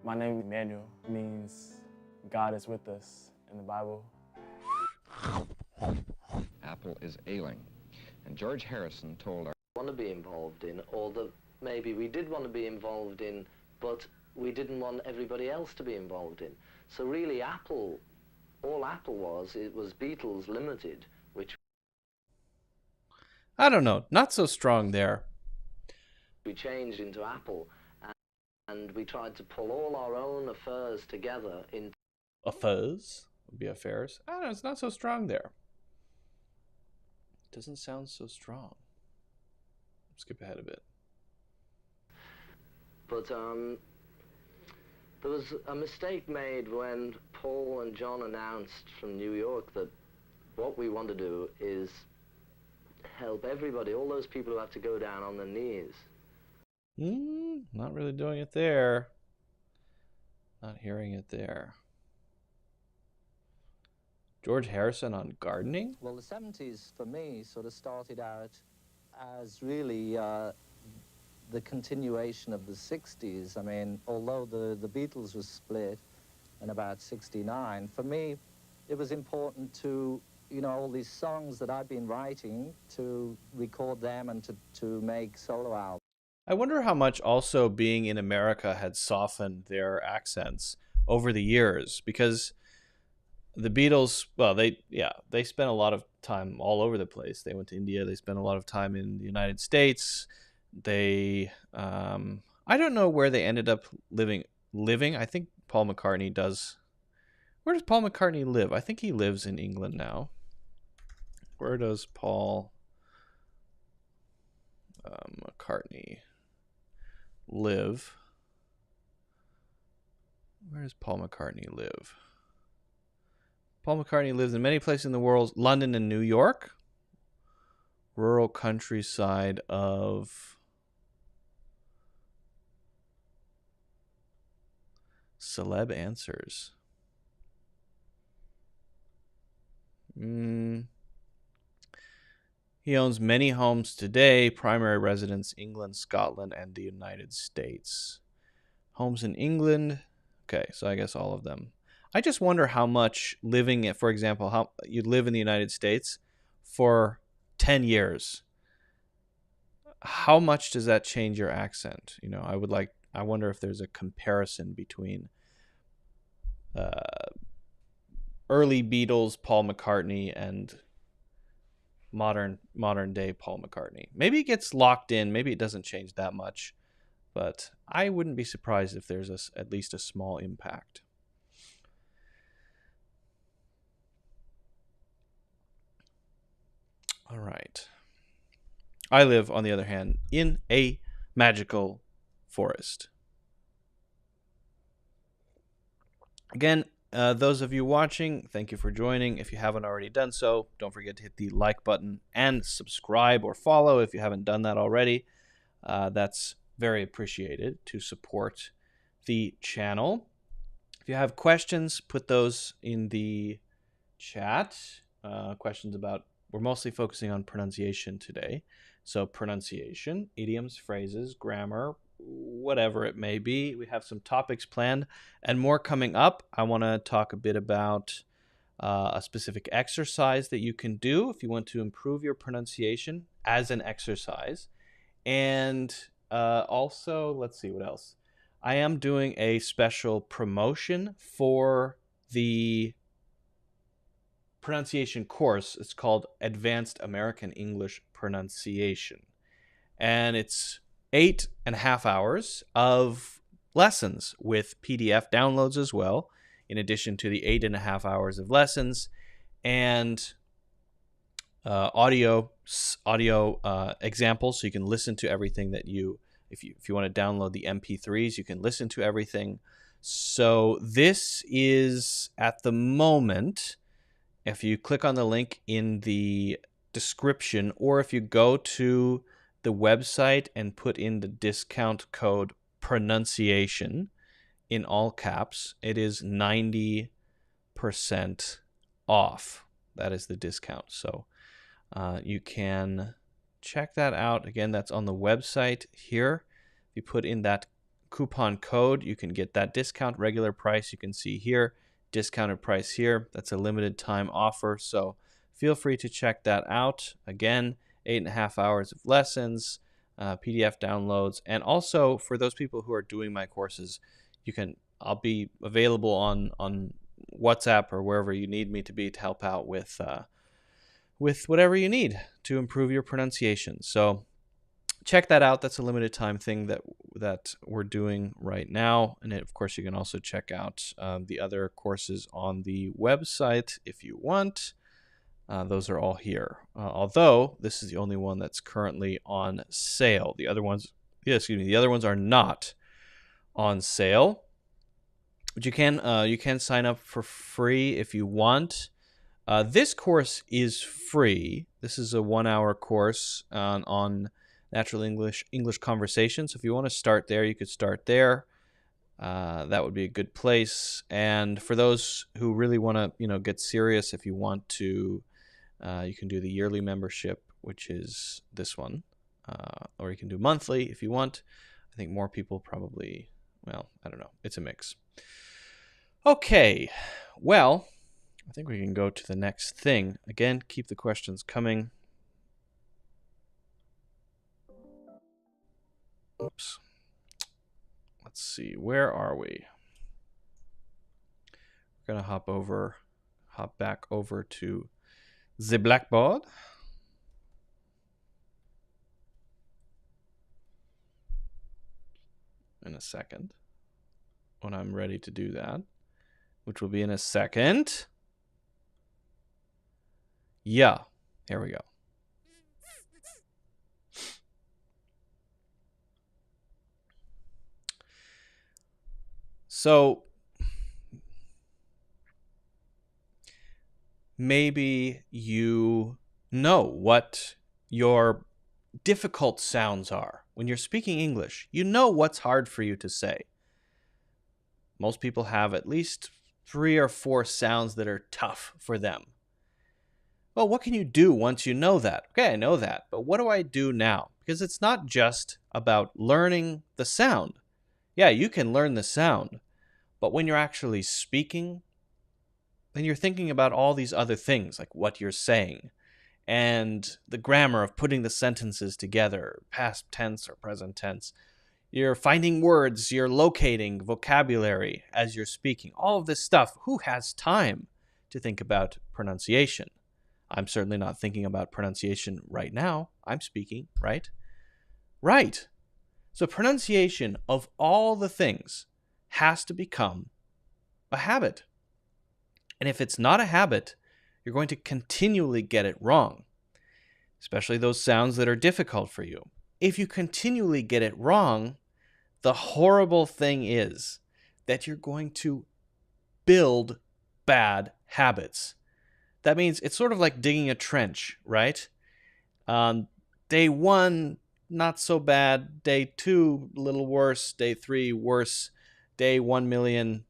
My name is Emmanuel. Means God is with us in the Bible. Apple is ailing. And George Harrison told our... Want to be involved in, or that maybe we did want to be involved in, but we didn't want everybody else to be involved in. So really Apple, all Apple was, it was Beatles Limited, which... I don't know, not so strong there. We changed into Apple, and we tried to pull all our own affairs together in... Affairs? Would be affairs? I don't know, it's not so strong there. Doesn't sound so strong. Skip ahead a bit. But there was a mistake made when Paul and John announced from New York that what we want to do is help everybody, all those people who have to go down on their knees. Not really doing it there. Not hearing it there. George Harrison on gardening? Well, the 70s for me sort of started out as really the continuation of the 60s. I mean, although the Beatles was split in about 69, for me it was important to, you know, all these songs that I'd been writing, to record them and to make solo albums. I wonder how much also being in America had softened their accents over the years, because the Beatles, well, they spent a lot of time all over the place. They went to India. They spent a lot of time in the United States. They, I don't know where they ended up living. I think Paul McCartney does. Where does Paul McCartney live? I think he lives in England now. Where does Paul McCartney live? Where does Paul McCartney live? Paul McCartney lives in many places in the world, London and New York. Rural countryside of celeb answers. He owns many homes today, primary residence England, Scotland, and the United States. Homes in England. Okay, so I guess all of them. I just wonder how much living, for example, how you live in the United States for 10 years. How much does that change your accent? You know, I wonder if there's a comparison between early Beatles Paul McCartney and modern day Paul McCartney. Maybe it gets locked in, maybe it doesn't change that much, but I wouldn't be surprised if there's at least a small impact. All right. I live, on the other hand, in a magical forest. Again, those of you watching, thank you for joining. If you haven't already done so, don't forget to hit the like button and subscribe or follow if you haven't done that already. That's very appreciated to support the channel. If you have questions, put those in the chat. Questions about... We're mostly focusing on pronunciation today. So pronunciation, idioms, phrases, grammar, whatever it may be. We have some topics planned and more coming up. I want to talk a bit about a specific exercise that you can do if you want to improve your pronunciation as an exercise. And also, let's see what else. I am doing a special promotion for the pronunciation course. It's called Advanced American English Pronunciation, and it's 8.5 hours of lessons with PDF downloads as well, in addition to the 8.5 hours of lessons, and audio examples, so you can listen to everything that if you want to download the MP3s, you can listen to everything. So this is, at the moment, if you click on the link in the description, or if you go to the website and put in the discount code pronunciation in all caps, it is 90% off. That is the discount. So you can check that out. Again, that's on the website here. If you put in that coupon code, you can get that discount. Regular price you can see here, discounted price here. That's a limited time offer, so feel free to check that out. Again, 8.5 hours of lessons, PDF downloads, and also for those people who are doing my courses, I'll be available on WhatsApp or wherever you need me to be to help out with whatever you need to improve your pronunciation. So check that out. That's a limited time thing that we're doing right now. And of course, you can also check out the other courses on the website if you want. Those are all here. Although this is the only one that's currently on sale. The other ones are not on sale. But you can sign up for free if you want. This course is free. This is a 1-hour course on natural English conversation. So if you want to start there, you could start there. That would be a good place. And for those who really want to, get serious, if you want to, you can do the yearly membership, which is this one, or you can do monthly if you want. I think more people probably, well, I don't know. It's a mix. Okay, well, I think we can go to the next thing. Again, keep the questions coming. Oops. Let's see, where are we? We're going to hop back over to the blackboard. In a second, when I'm ready to do that, which will be in a second. Yeah, here we go. So maybe you know what your difficult sounds are. When you're speaking English, you know what's hard for you to say. Most people have at least 3 or 4 sounds that are tough for them. Well, what can you do once you know that? Okay, I know that, but what do I do now? Because it's not just about learning the sound. Yeah, you can learn the sound, but when you're actually speaking, then you're thinking about all these other things, like what you're saying, and the grammar of putting the sentences together, past tense or present tense. You're finding words, you're locating vocabulary as you're speaking. All of this stuff, who has time to think about pronunciation? I'm certainly not thinking about pronunciation right now. I'm speaking, right? Right. So pronunciation of all the things has to become a habit. And if it's not a habit, you're going to continually get it wrong, especially those sounds that are difficult for you. If you continually get it wrong, the horrible thing is that you're going to build bad habits. That means it's sort of like digging a trench, right? Day 1, not so bad. Day 2, a little worse. Day 3, worse. Day 1,000,000,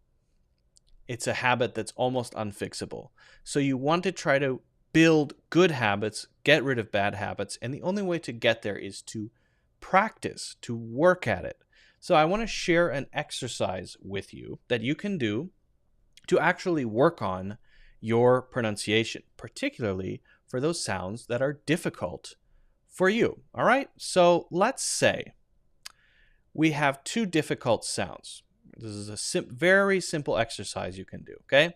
it's a habit that's almost unfixable. So you want to try to build good habits, get rid of bad habits, and the only way to get there is to practice, to work at it. So I want to share an exercise with you that you can do to actually work on your pronunciation, particularly for those sounds that are difficult for you. All right? So let's say we have 2 difficult sounds. This is a very simple exercise you can do, okay?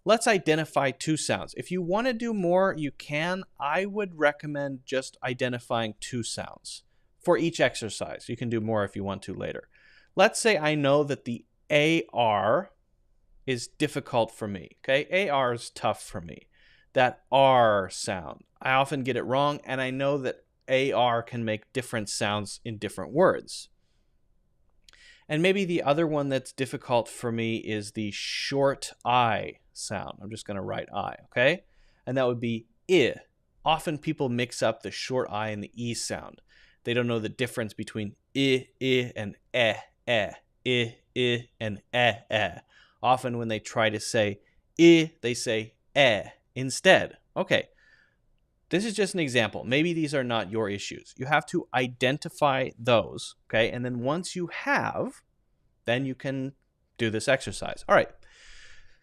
Let's identify 2 sounds. If you want to do more, you can. I would recommend just identifying 2 sounds for each exercise. You can do more if you want to later. Let's say I know that the AR is difficult for me, okay? AR is tough for me. That R sound, I often get it wrong, and I know that AR can make different sounds in different words. And maybe the other one that's difficult for me is the short I sound. I'm just going to write I, okay? And that would be I. Often people mix up the short I and the E sound. They don't know the difference between I, and I, and eh. Often when they try to say I, they say instead. Okay. This is just an example. Maybe these are not your issues. You have to identify those, okay? And then once you have, then you can do this exercise. All right.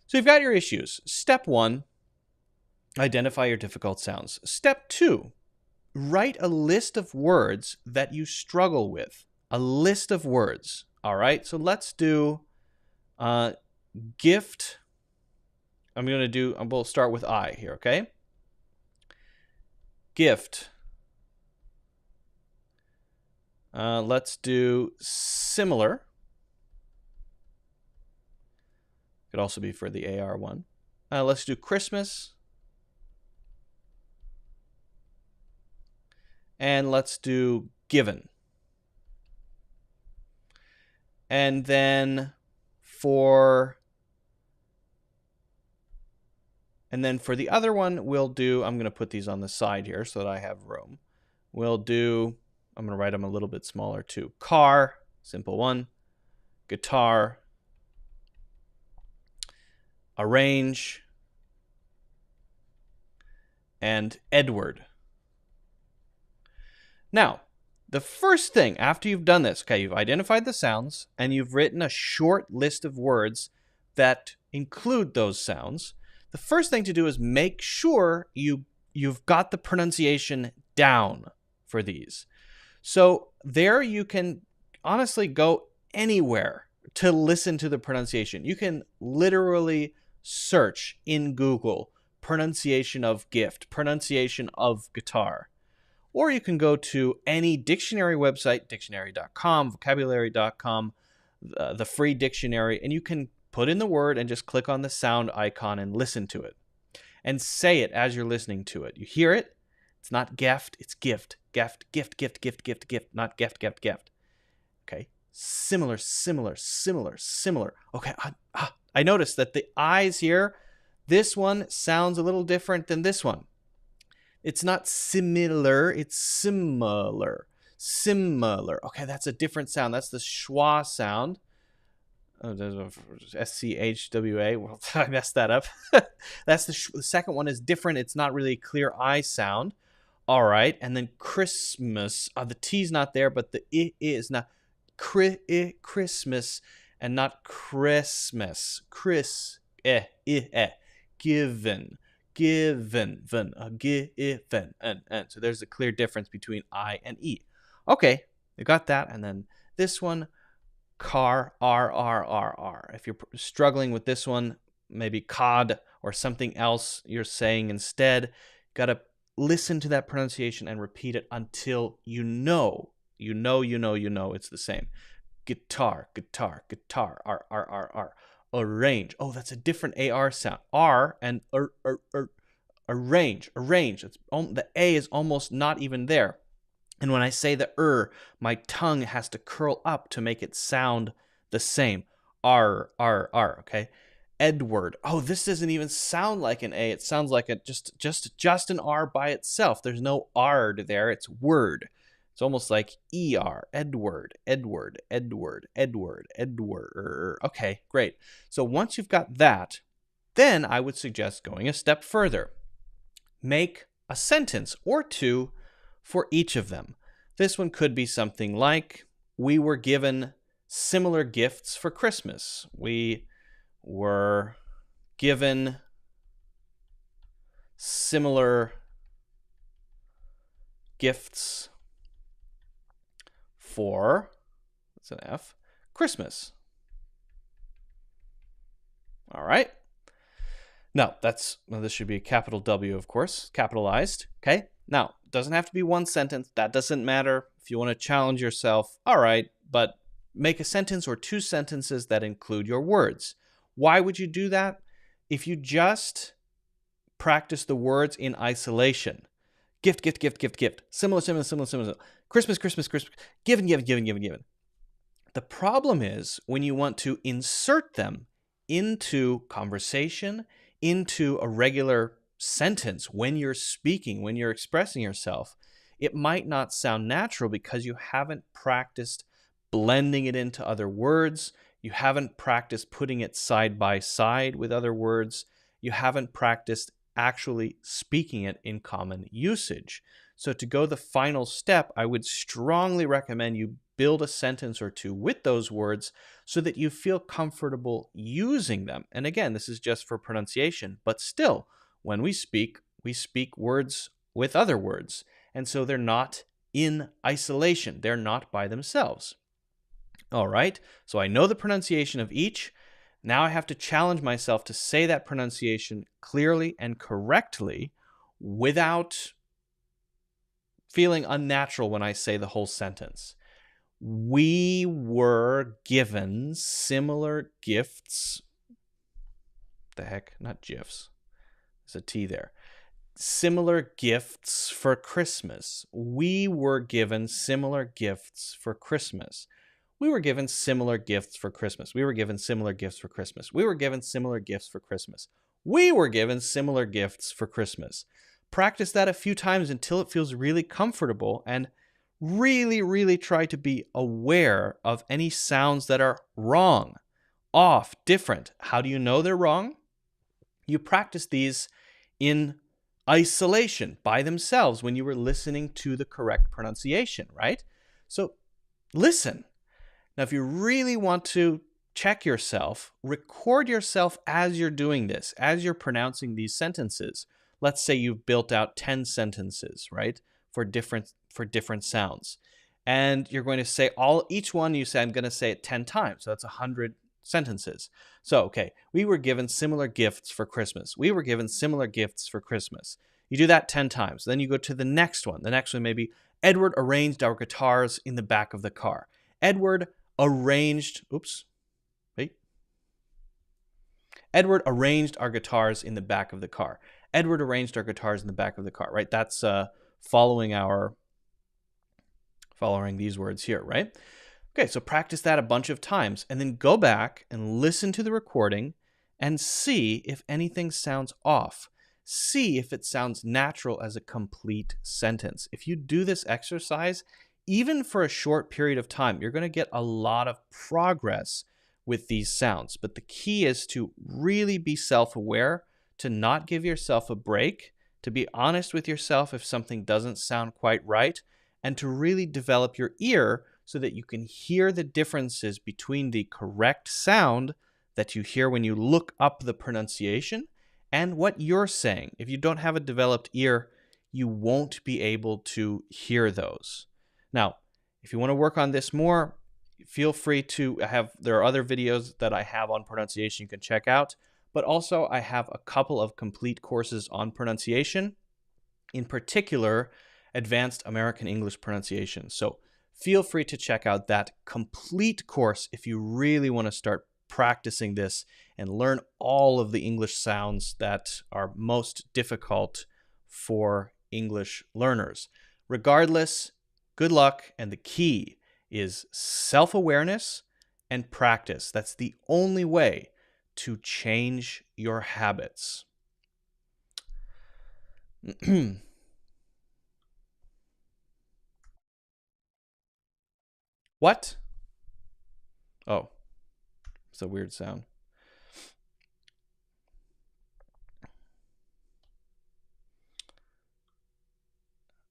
So you've got your issues. Step 1, identify your difficult sounds. Step 2, write a list of words that you struggle with. A list of words. All right. So let's do gift. We'll start with I here, okay? Gift. Let's do similar. Could also be for the AR one. Let's do Christmas. And let's do given. And then for the other one, we'll do, I'm going to put these on the side here so that I have room. We'll do, I'm going to write them a little bit smaller too. Car, simple one. Guitar. Arrange. And Edward. Now, the first thing after you've done this, okay, you've identified the sounds and you've written a short list of words that include those sounds. The first thing to do is make sure you've got the pronunciation down for these. So there you can honestly go anywhere to listen to the pronunciation. You can literally search in Google pronunciation of gift, pronunciation of guitar. Or you can go to any dictionary website, dictionary.com, vocabulary.com, the free dictionary, and you can put in the word and just click on the sound icon and listen to it. And say it as you're listening to it. You hear it? It's not geft, it's gift. Gift, gift, gift, gift, gift, gift, not gift, gift, gift. Okay. Similar, similar, similar, similar. Okay. I noticed that the I's here, this one sounds a little different than this one. It's not similar, it's similar. Similar. Okay, that's a different sound. That's the schwa sound. Oh, there's a SCHWA. Well, I messed that up. That's the second one is different. It's not really a clear I sound. All right. And then Christmas. The T's not there, but the I is not. Christmas and not Christmas. Given. Given. Given. And. So there's a clear difference between I and E. Okay. You got that. And then this one. Car, R. If you're struggling with this one, maybe cod or something else you're saying instead, got to listen to that pronunciation and repeat it until you know it's the same. Guitar, R. Arrange. Oh, that's a different AR sound. R and arrange. It's, the A is almost not even there. And when I say the my tongue has to curl up to make it sound the same. R, okay? Edward. Oh, this doesn't even sound like an A. It sounds like just an R by itself. There's no R there. It's word. It's almost like ER. Edward. Okay, great. So once you've got that, then I would suggest going a step further. Make a sentence or two for each of them. This one could be something like, we were given similar gifts for Christmas. We were given similar gifts for, that's an F, Christmas. All right. Now, this should be a capital W, of course, capitalized. Okay. Now, it doesn't have to be one sentence. That doesn't matter. If you want to challenge yourself, all right, but make a sentence or two sentences that include your words. Why would you do that? If you just practice the words in isolation, gift, similar, Christmas, given. The problem is when you want to insert them into conversation, into a regular sentence, when you're speaking, when you're expressing yourself, it might not sound natural because you haven't practiced blending it into other words. You haven't practiced putting it side by side with other words. you haven't practiced actually speaking it in common usage. So to go the final step, I would strongly recommend you build a sentence or two with those words so that you feel comfortable using them. And again, this is just for pronunciation, but still, when we speak words with other words. And so they're not in isolation. They're not by themselves. All right, so I know the pronunciation of each. Now I have to challenge myself to say that pronunciation clearly and correctly without feeling unnatural when I say the whole sentence. We were given similar gifts. The heck, not GIFs. There's a T there. Similar gifts for Christmas. We were given similar gifts for Christmas. We were given similar gifts for Christmas. We were given similar gifts for Christmas. We were given similar gifts for Christmas. We were given similar gifts for Christmas. Practice that a few times until it feels really comfortable, and really try to be aware of any sounds that are wrong, off, different. How do you know they're wrong? You practice these in isolation by themselves when you were listening to the correct pronunciation, right? So listen. Now, if you really want to check yourself, record yourself as you're doing this, as you're pronouncing these sentences. Let's say you've built out 10 sentences, right, for different sounds. And you're going to say each one you say, I'm going to say it 10 times. So that's 100 sentences. So, okay, we were given similar gifts for Christmas. We were given similar gifts for Christmas. You do that 10 times. Then you go to the next one. The next one may be, Edward arranged our guitars in the back of the car. Edward arranged our guitars in the back of the car. Edward arranged our guitars in the back of the car, right? That's following these words here, right? Okay, so practice that a bunch of times and then go back and listen to the recording and see if anything sounds off. See if it sounds natural as a complete sentence. If you do this exercise, even for a short period of time, you're going to get a lot of progress with these sounds. But the key is to really be self-aware, to not give yourself a break, to be honest with yourself if something doesn't sound quite right, and to really develop your ear so that you can hear the differences between the correct sound that you hear when you look up the pronunciation and what you're saying. If you don't have a developed ear, you won't be able to hear those. Now, if you want to work on this more, feel free to there are other videos that I have on pronunciation you can check out, but also I have a couple of complete courses on pronunciation, in particular, Advanced American English Pronunciation. So feel free to check out that complete course if you really want to start practicing this and learn all of the English sounds that are most difficult for English learners. Regardless, good luck, and the key is self-awareness and practice. That's the only way to change your habits. What? Oh, it's a weird sound.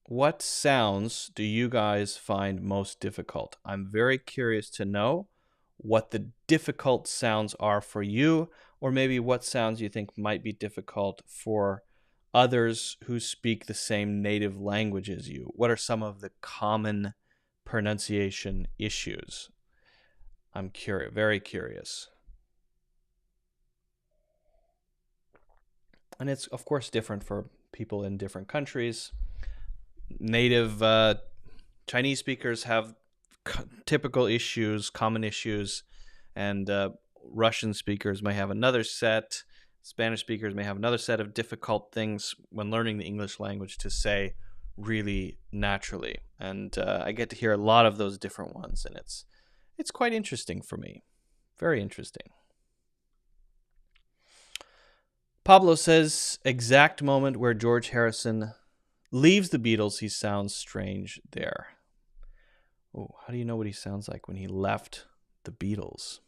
What sounds do you guys find most difficult? I'm very curious to know what the difficult sounds are for you, or maybe what sounds you think might be difficult for others who speak the same native language as you. What are some of the common pronunciation issues? I'm curious, very curious. And it's, of course, different for people in different countries. Native Chinese speakers have typical issues, common issues, and Russian speakers may have another set. Spanish speakers may have another set of difficult things when learning the English language to say really naturally. And I get to hear a lot of those different ones, and it's quite interesting for me. Very interesting. Pablo says, exact moment where George Harrison leaves the Beatles, he sounds strange there. Oh, how do you know what he sounds like when he left the Beatles?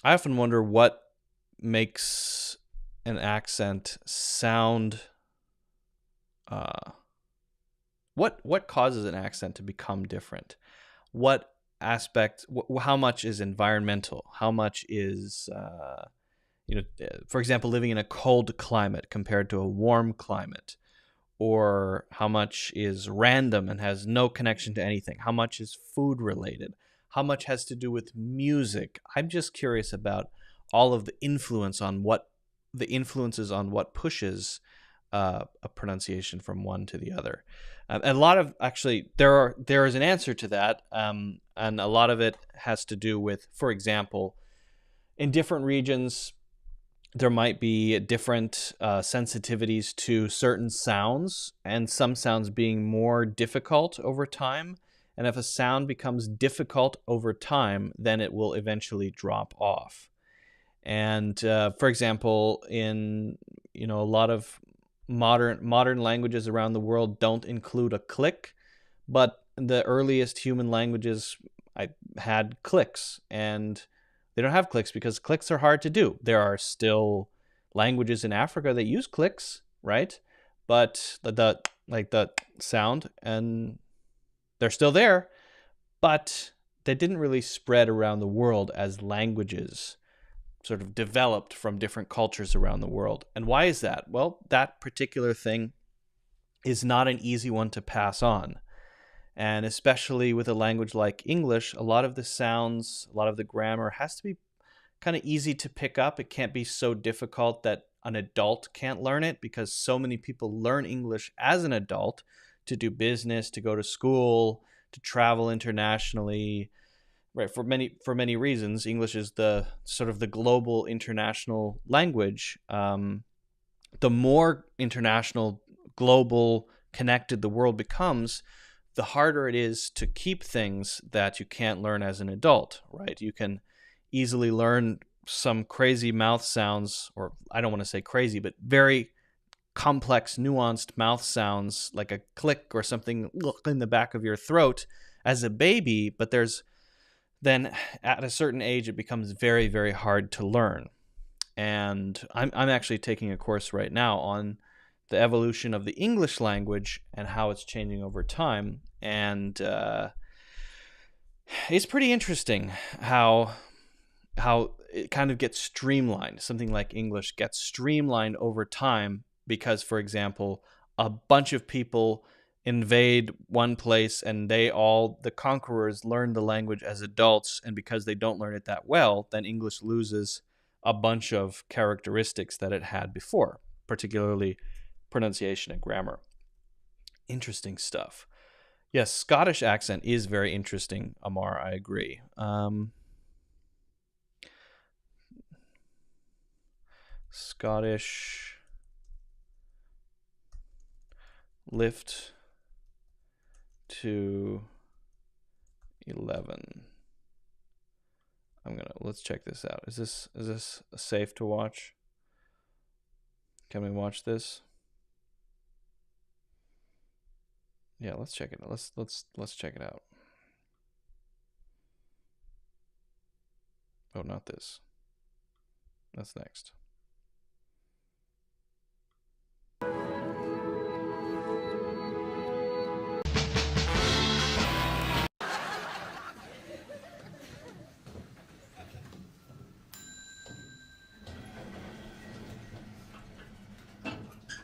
I often wonder what makes an accent sound. What causes an accent to become different? What aspect? How much is environmental? How much is for example, living in a cold climate compared to a warm climate? Or how much is random and has no connection to anything? How much is food related? How much has to do with music? I'm just curious about all of the influences on what pushes a pronunciation from one to the other. And a lot of there is an answer to that, and a lot of it has to do with, for example, in different regions, there might be different sensitivities to certain sounds, and some sounds being more difficult over time. And if a sound becomes difficult over time, then it will eventually drop off. And for example, in a lot of modern languages around the world don't include a click, but the earliest human languages had clicks, and they don't have clicks because clicks are hard to do. There are still languages in Africa that use clicks, right? But the sound, and they're still there, but they didn't really spread around the world as languages sort of developed from different cultures around the world. And why is that? Well, that particular thing is not an easy one to pass on. And especially with a language like English, a lot of the sounds, a lot of the grammar has to be kind of easy to pick up. It can't be so difficult that an adult can't learn it, because so many people learn English as an adult to do business, to go to school, to travel internationally, right? For many reasons. English is the sort of the global international language. The more international, global, connected the world becomes, the harder it is to keep things that you can't learn as an adult, right? You can easily learn some crazy mouth sounds, or I don't want to say crazy, but very complex, nuanced mouth sounds, like a click or something in the back of your throat as a baby, but then at a certain age, it becomes very, very hard to learn. And I'm actually taking a course right now on the evolution of the English language and how it's changing over time. And it's pretty interesting how it kind of gets streamlined. Something like English gets streamlined over time because, for example, a bunch of people invade one place and the conquerors learn the language as adults, and because they don't learn it that well, then English loses a bunch of characteristics that it had before, particularly pronunciation and grammar. Interesting stuff. Yes, Scottish accent is very interesting, Amar. I agree. Scottish lift to 11. Let's check this out. Is this safe to watch? Can we watch this? Yeah, let's check it out. Let's check it out. Oh, not this. That's next.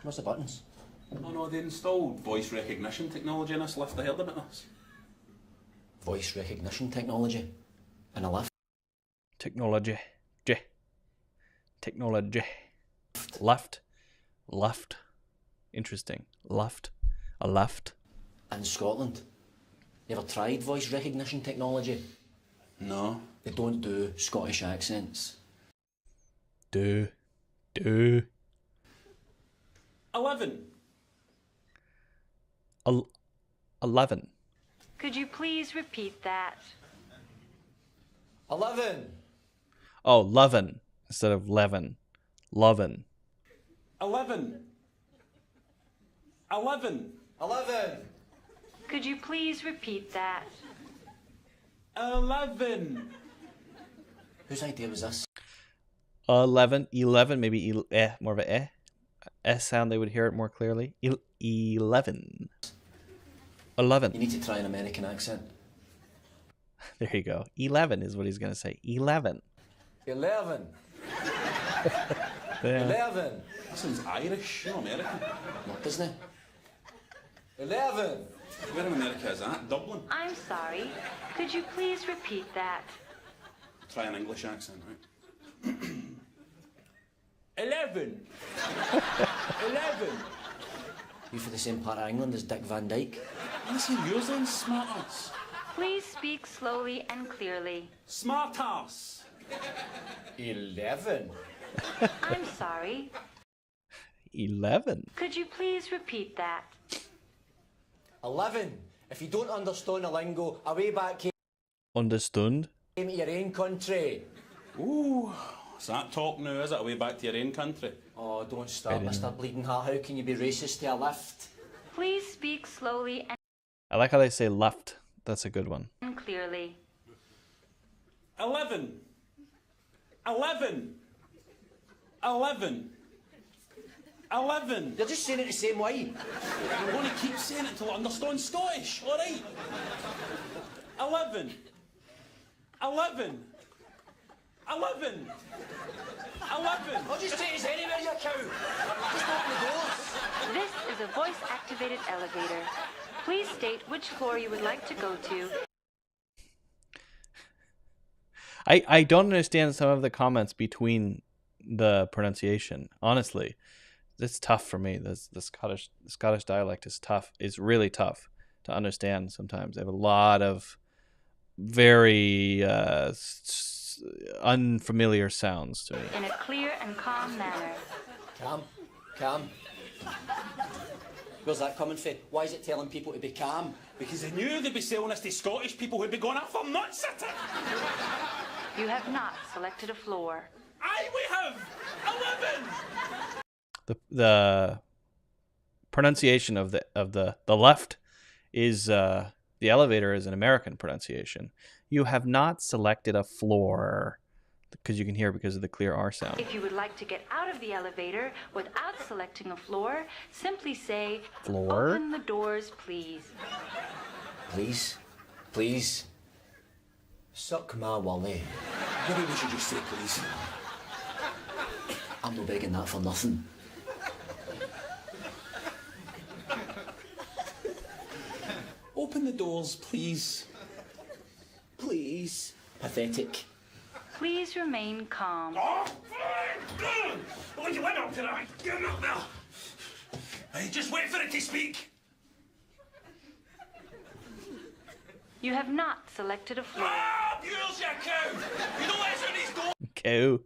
What's the buttons? Oh no, they installed voice recognition technology in this lift. I heard about this. Voice recognition technology in a lift? Technology. Technology. Left. Interesting. Left. A left. In Scotland. You ever tried voice recognition technology? No. They don't do Scottish accents. Do. 11. 11. Could you please repeat that? 11. Oh, lovin' instead of levin. Lovin'. 11. 11. 11. Could you please repeat that? 11. Whose idea was this? 11, maybe more of a S sound. They would hear it more clearly. 11. 11. You need to try an American accent. There you go. 11 is what he's going to say. 11. 11. Yeah. 11. That sounds Irish, not American. What, doesn't it? 11. Where in America is that? Dublin? I'm sorry. Could you please repeat that? Try an English accent, right? 11. 11. You for the same part of England as Dick Van Dyke? Listen, yours then, smart ass. Please speak slowly and clearly. Smart ass. 11. I'm sorry. 11. Could you please repeat that? 11. If you don't understand the lingo, away back Understood. to your own country. Ooh, is that talk now, is it? Away back to your own country? Oh, don't start, Mr. Bleeding Heart. How can you be racist to a lift? Please speak slowly I like how they say left. That's a good one. and clearly. 11. 11. 11. 11. You're just saying it the same way. I'm going to keep saying it until I understand Scottish, all right? 11. 11. 11. 11. I'll just take us anywhere, you cow. Just open the doors. This is a voice-activated elevator. Please state which floor you would like to go to. I don't understand some of the comments between the pronunciation. Honestly, it's tough for me. The Scottish dialect is tough. It's really tough to understand sometimes. They have a lot of very unfamiliar sounds to me. In a clear and calm manner. Calm. Where's that coming from? Why is it telling people to be calm? Because I knew they'd be selling this to Scottish people who'd be going off for nuts at it. You have not selected a floor. Aye, we have 11. The pronunciation of the left is the elevator is an American pronunciation. You have not selected a floor, because you can hear because of the clear R sound. If you would like to get out of the elevator without selecting a floor, simply say, Floor? Open the doors, please. Please. Suck my wally. Maybe we should just say please. I'm not begging that for nothing. Open the doors, please. Please. Pathetic. Please remain calm. Oh, you went up tonight. Get up now. Hey, just wait for it to speak. You have not selected a floor. Ah, mules, you cow. You know what's in these doors? Cow.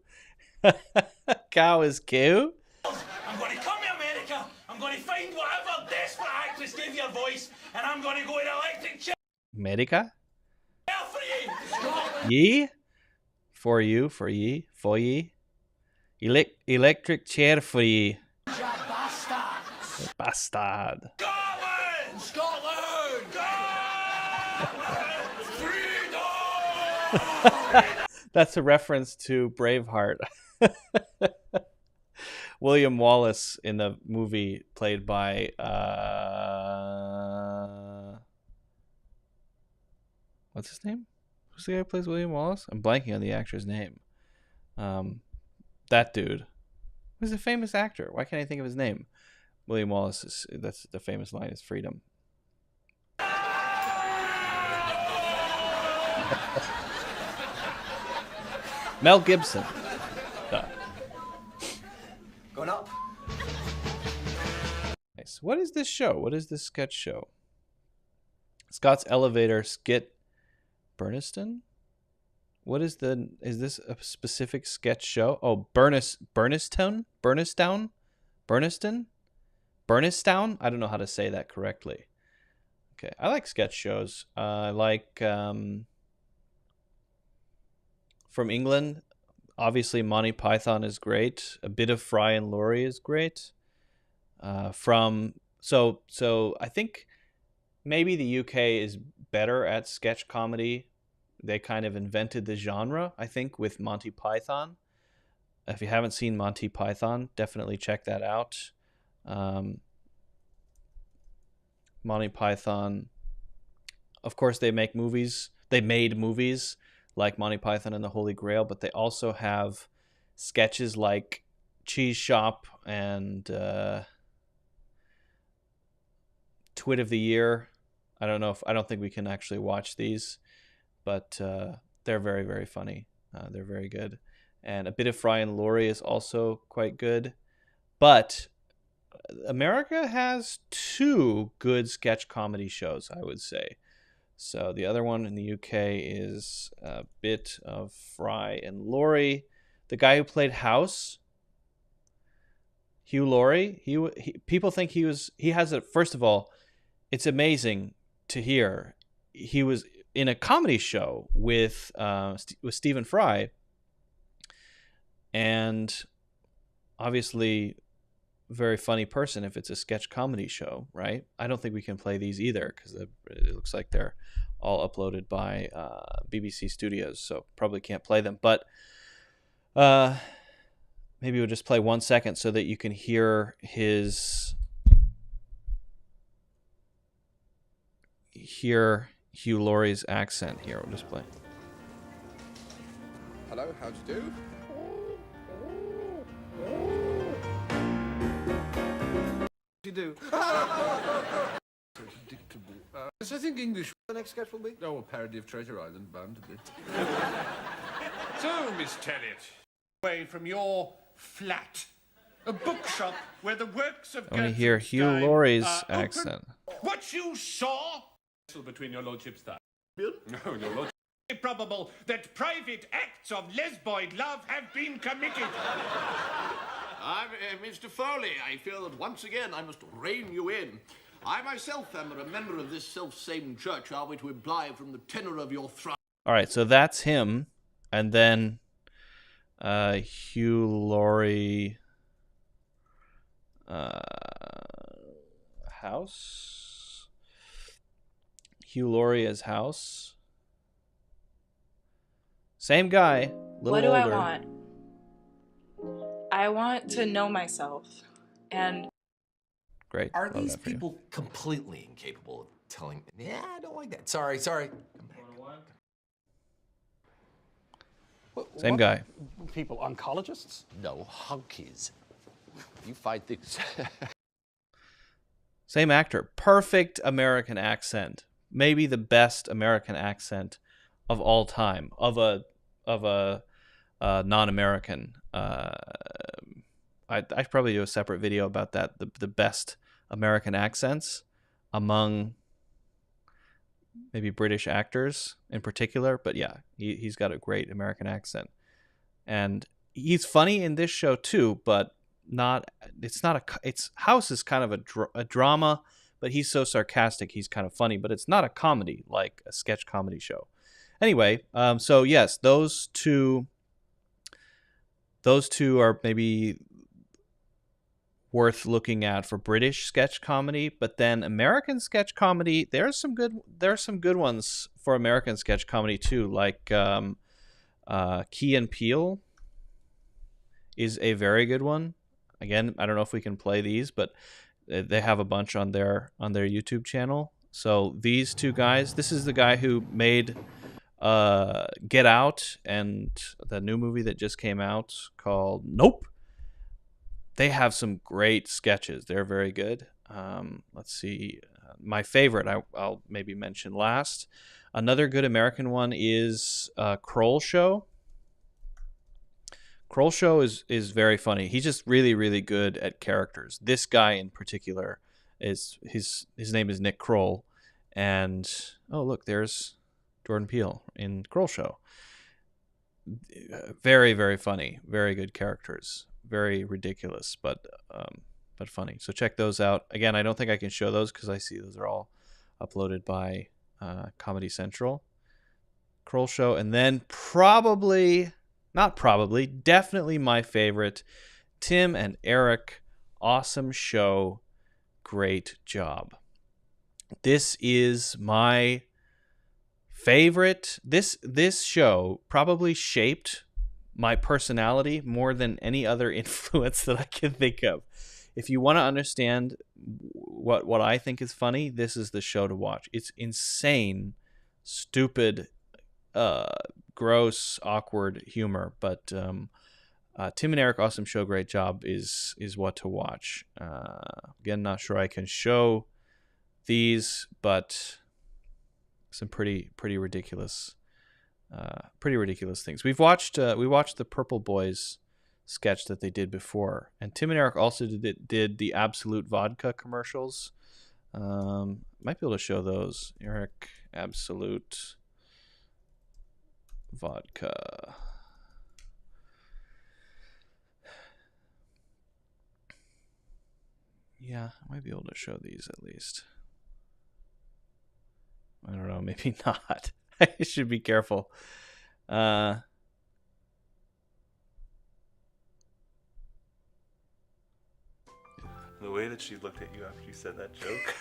Cow is cow? I'm going to come to America. I'm going to find whatever desperate actress gave you a voice, and I'm going to go in electric chair Medica? for you. Scotland. Ye? For you, for ye, for ye. Electric chair for ye. Bastards. Bastard. Scotland! Scotland! That's a reference to Braveheart. William Wallace in the movie played by what's his name? Who's the guy who plays William Wallace? I'm blanking on the actor's name. That dude. Who's a famous actor? Why can't I think of his name? William Wallace is, that's the famous line is freedom. Mel Gibson. Going up. Nice. What is this show? What is this sketch show? Scott's Elevator Skit Burniston? What is this a specific sketch show? Oh, Burnistown? I don't know how to say that correctly. Okay, I like sketch shows. I like from England, obviously Monty Python is great. A bit of Fry and Laurie is great. So I think maybe the UK is better at sketch comedy. They kind of invented the genre, I think, with Monty Python. If you haven't seen Monty Python, definitely check that out. Monty Python, of course, they make movies. They made movies like Monty Python and the Holy Grail, but they also have sketches like Cheese Shop and Twit of the Year. I don't think we can actually watch these, but they're very, very funny. They're very good. And A Bit of Fry and Laurie is also quite good. But America has 2 good sketch comedy shows, I would say. So the other one in the UK is A Bit of Fry and Laurie. The guy who played House, Hugh Laurie, people think he has a, first of all, it's amazing to hear. He was in a comedy show with Stephen Fry, and obviously very funny person if it's a sketch comedy show, right? I don't think we can play these either because it looks like they're all uploaded by BBC Studios, so probably can't play them. But maybe we'll just play 1 second so that you can hear Hugh Laurie's accent here. We'll just play. Hello, how do you do? You do. So predictable. Yes, I think English. The next sketch will be? Oh, a parody of Treasure Island, bound to be. So, Miss Tennant, away from your flat, a bookshop where the works of I want to hear Hugh Laurie's accent. What you saw between your lordship's thigh. No, your lordship. It's probable that private acts of lesboid love have been committed. I'm Mr. Foley. I feel that once again I must rein you in. I myself am a member of this self-same church. Are we to imply from the tenor of your thrust? All right, so that's him, and then Hugh Laurie House. Hugh Laurie as House. Same guy, little What do older. I want? I want to know myself, and Great. Are Love these that for you. people completely incapable of telling? Yeah, I don't like that. Sorry. Come back. Same guy. People, oncologists? No, hunkies. You find things. Same actor. Perfect American accent. Maybe the best American accent of all time. Of a non-American. I'd probably do a separate video about that. The best American accents among maybe British actors in particular. But yeah, he's got a great American accent. And he's funny in this show too, but House is kind of a drama, but he's so sarcastic, he's kind of funny, but it's not a comedy like a sketch comedy show. Anyway, so yes, those two are maybe worth looking at for British sketch comedy, but then American sketch comedy, there's some good ones for American sketch comedy too, like Key and Peele is a very good one. Again, I don't know if we can play these, but they have a bunch on their YouTube channel. So these two guys, this is the guy who made Get Out and the new movie that just came out called Nope. They have some great sketches. They're very good. Let's see. My favorite, I'll maybe mention last. Another good American one is Kroll Show. Kroll Show is very funny. He's just really, really good at characters. This guy in particular is his name is Nick Kroll, and oh look, there's Jordan Peele in Kroll Show. Very, very funny. Very good characters. Very ridiculous, but funny. So check those out. Again, I don't think I can show those because I see those are all uploaded by Comedy Central. Kroll Show, and then definitely my favorite, Tim and Eric. Awesome show. Great job. This is my favorite. This show probably shaped my personality more than any other influence that I can think of. If you want to understand what I think is funny, this is the show to watch. It's insane, stupid, gross, awkward humor, but Tim and Eric, awesome show, great job is what to watch. Again, not sure I can show these, but some pretty ridiculous things. We watched the Purple Boys sketch that they did before, and Tim and Eric also did the Absolute vodka commercials. Might be able to show those. Eric, Absolute vodka. Yeah, I might be able to show these at least. I don't know, maybe not. I should be careful. The way that she looked at you after you said that joke.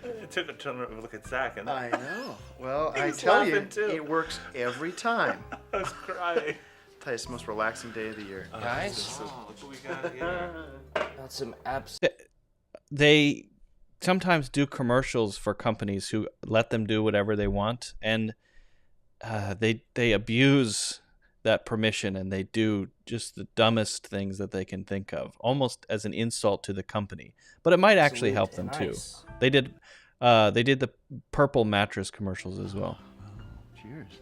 It took a turn of look at Zach, and I know. Well, he I was tell you, laughing too. it works every time. I was crying. Tell you, it's the most relaxing day of the year. Guys, look what we got here. Got some apps. They sometimes do commercials for companies who let them do whatever they want, and they abuse that permission, and they do just the dumbest things that they can think of, almost as an insult to the company. But it might actually help them too. They did the purple mattress commercials as well. Cheers.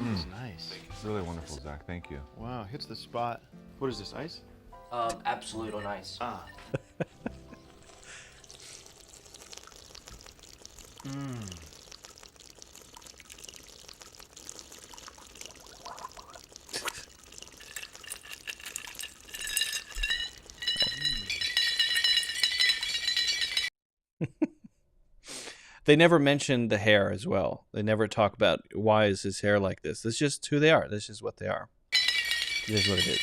That's nice. Really wonderful, Zach. Thank you. Wow, hits the spot. What is this, ice? Absolute on ice. Ah. They never mention the hair as well. They never talk about why is his hair like this. That's just who they are. That's just what they are. It is what it is.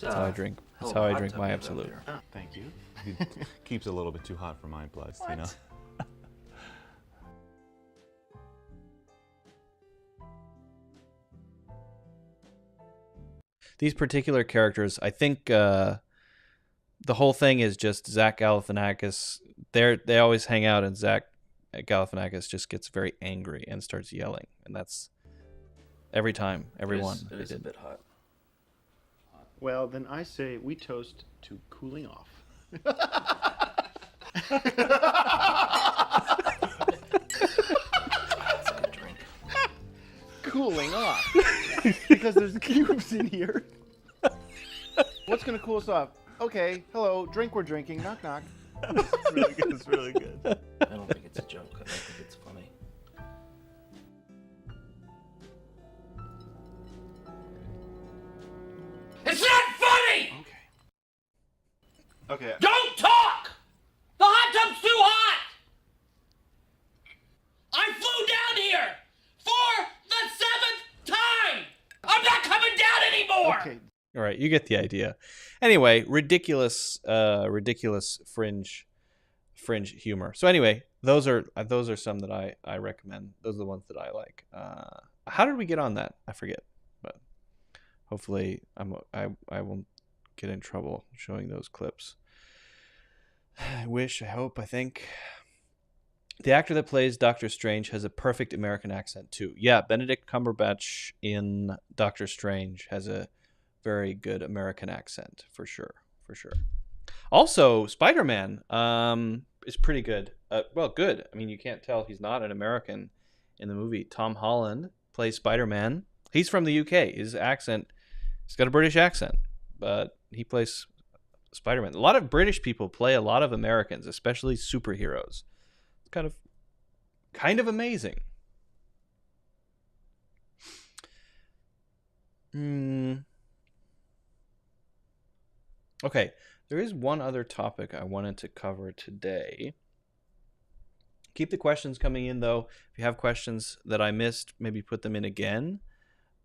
That's how I drink. That's how I drink my Absolute. Oh, thank you. He keeps it a little bit too hot for my blood, you know. These particular characters, I think the whole thing is just Zach Galifianakis. They always hang out, and Zach Galifianakis just gets very angry and starts yelling, and that's every time, everyone. It is a bit hot. Well, then I say we toast to cooling off. Cooling off. Because there's cubes in here. What's going to cool us off? Okay, hello, drink we're drinking, knock knock. It's really good. It's really good. I don't think it's a joke. I think it's funny. It's not funny! Okay. Don't talk! The hot tub's too hot! I flew down here for the 7th time! I'm not coming down anymore! Okay. All right, you get the idea. Anyway, ridiculous fringe humor. So anyway, those are some that I recommend. Those are the ones that I like. How did we get on that? I forget, but hopefully I won't get in trouble showing those clips. I think. The actor that plays Doctor Strange has a perfect American accent too. Yeah, Benedict Cumberbatch in Doctor Strange has a very good American accent for sure. Also, Spider-Man is pretty good. Good. I mean, you can't tell he's not an American in the movie. Tom Holland plays Spider-Man. He's from the UK. He's got a British accent, but he plays Spider-Man. A lot of British people play a lot of Americans, especially superheroes. It's kind of amazing. Okay, there is one other topic I wanted to cover today. Keep the questions coming in, though. If you have questions that I missed, maybe put them in again.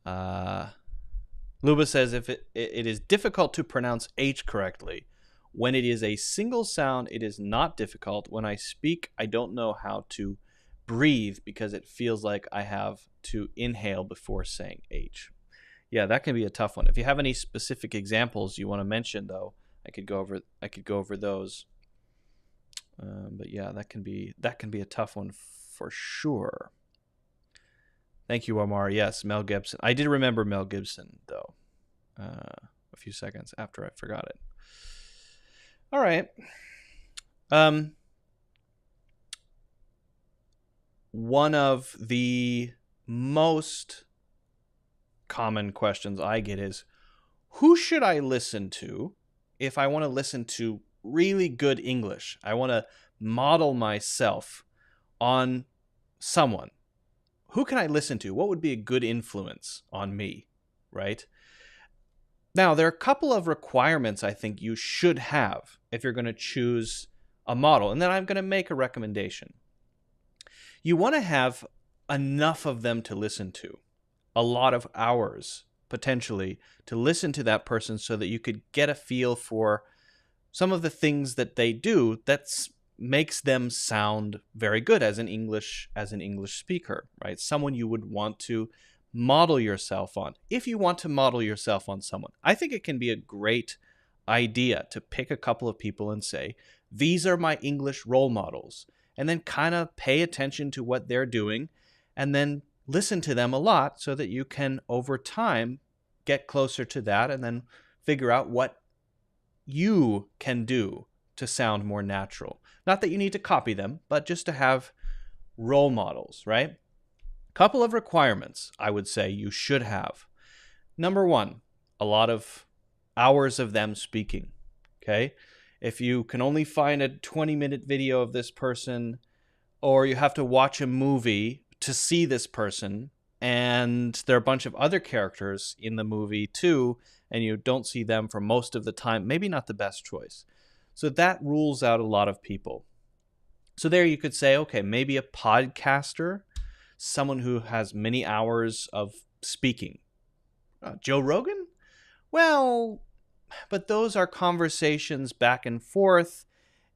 Luba says if it is difficult to pronounce H correctly, When it is a single sound, it is not difficult. When I speak, I don't know how to breathe because it feels like I have to inhale before saying H. Yeah, that can be a tough one. If you have any specific examples you want to mention, though, I could go over those. But yeah, that can be a tough one for sure. Thank you, Omar. Yes, Mel Gibson. I did remember Mel Gibson, though, a few seconds after I forgot it. All right. One of the most common questions I get is, who should I listen to if I want to listen to really good English? I want to model myself on someone. Who can I listen to? What would be a good influence on me, right? Now, there are a couple of requirements I think you should have if you're going to choose a model, and then I'm going to make a recommendation. You want to have enough of them to listen to, a lot of hours, potentially, to listen to that person so that you could get a feel for some of the things that they do that makes them sound very good as an English speaker, right? Someone you would want to model yourself on. If you want to model yourself on someone, I think it can be a great idea to pick a couple of people and say, these are my English role models, and then kind of pay attention to what they're doing and then listen to them a lot so that you can, over time, get closer to that and then figure out what you can do to sound more natural. Not that you need to copy them, but just to have role models, right? Couple of requirements I would say you should have. Number one, a lot of hours of them speaking, okay? If you can only find a 20-minute video of this person, or you have to watch a movie to see this person, and there are a bunch of other characters in the movie too, and you don't see them for most of the time, maybe not the best choice. So that rules out a lot of people. So there you could say, okay, maybe a podcaster, someone who has many hours of speaking. Joe Rogan? Well, but those are conversations back and forth,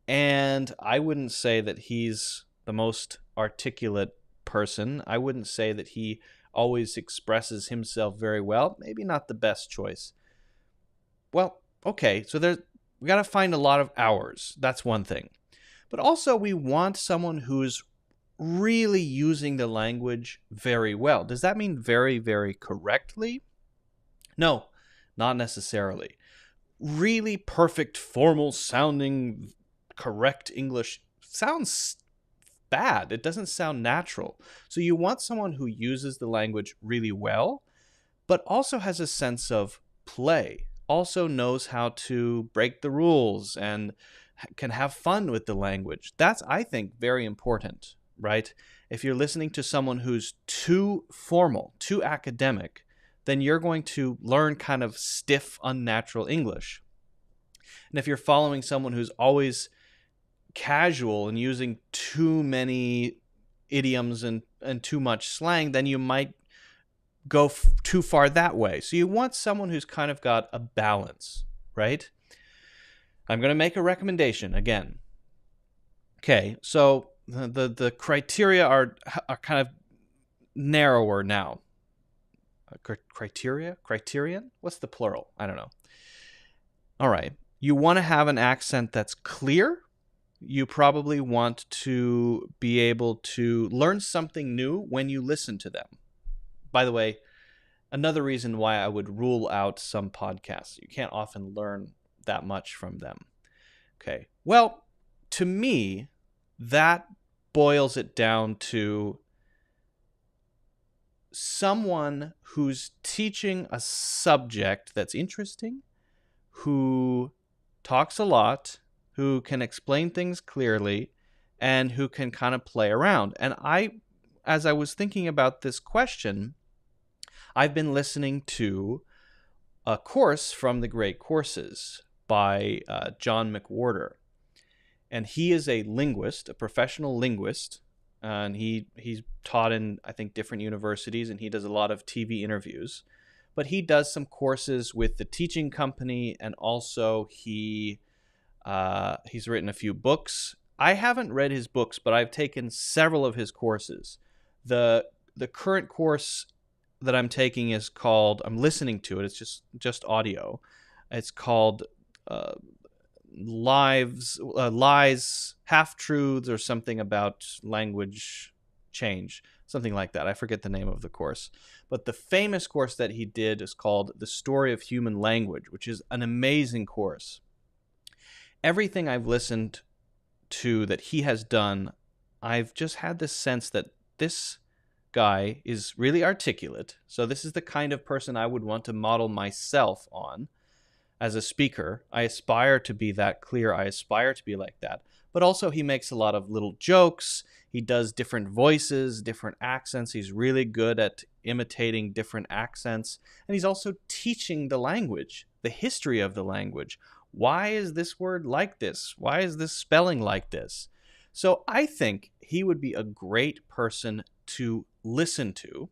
and I wouldn't say that he's the most articulate person. I wouldn't say that he always expresses himself very well. Maybe not the best choice. Well, okay, so we got to find a lot of hours. That's one thing. But also we want someone who's really using the language very well. Does that mean very, very correctly? No, not necessarily. Really perfect, formal sounding, correct English sounds bad. It doesn't sound natural. So you want someone who uses the language really well, but also has a sense of play, also knows how to break the rules and can have fun with the language. That's, I think, very important, right? If you're listening to someone who's too formal, too academic, then you're going to learn kind of stiff, unnatural English. And if you're following someone who's always casual and using too many idioms and too much slang, then you might go too far that way. So you want someone who's kind of got a balance, right? I'm going to make a recommendation again. Okay, so the criteria are kind of narrower now. Criterion? What's the plural? I don't know. All right. You want to have an accent that's clear. You probably want to be able to learn something new when you listen to them. By the way, another reason why I would rule out some podcasts. You can't often learn that much from them. Okay. Well, to me, that boils it down to someone who's teaching a subject that's interesting, who talks a lot, who can explain things clearly, and who can kind of play around. And as I was thinking about this question, I've been listening to a course from The Great Courses by John McWhorter. And he is a linguist, a professional linguist, and he's taught in, I think, different universities, and he does a lot of TV interviews. But he does some courses with the teaching company, and also he He's written a few books. I haven't read his books, but I've taken several of his courses. The current course that I'm taking is called, I'm listening to it, it's just audio. It's called Lies, Half-Truths, or something about language change, something like that. I forget the name of the course. But the famous course that he did is called The Story of Human Language, which is an amazing course. Everything I've listened to that he has done, I've just had this sense that this guy is really articulate. So this is the kind of person I would want to model myself on as a speaker. I aspire to be that clear. I aspire to be like that. But also he makes a lot of little jokes. He does different voices, different accents. He's really good at imitating different accents. And he's also teaching the language, the history of the language. Why is this word like this? Why is this spelling like this? So I think he would be a great person to listen to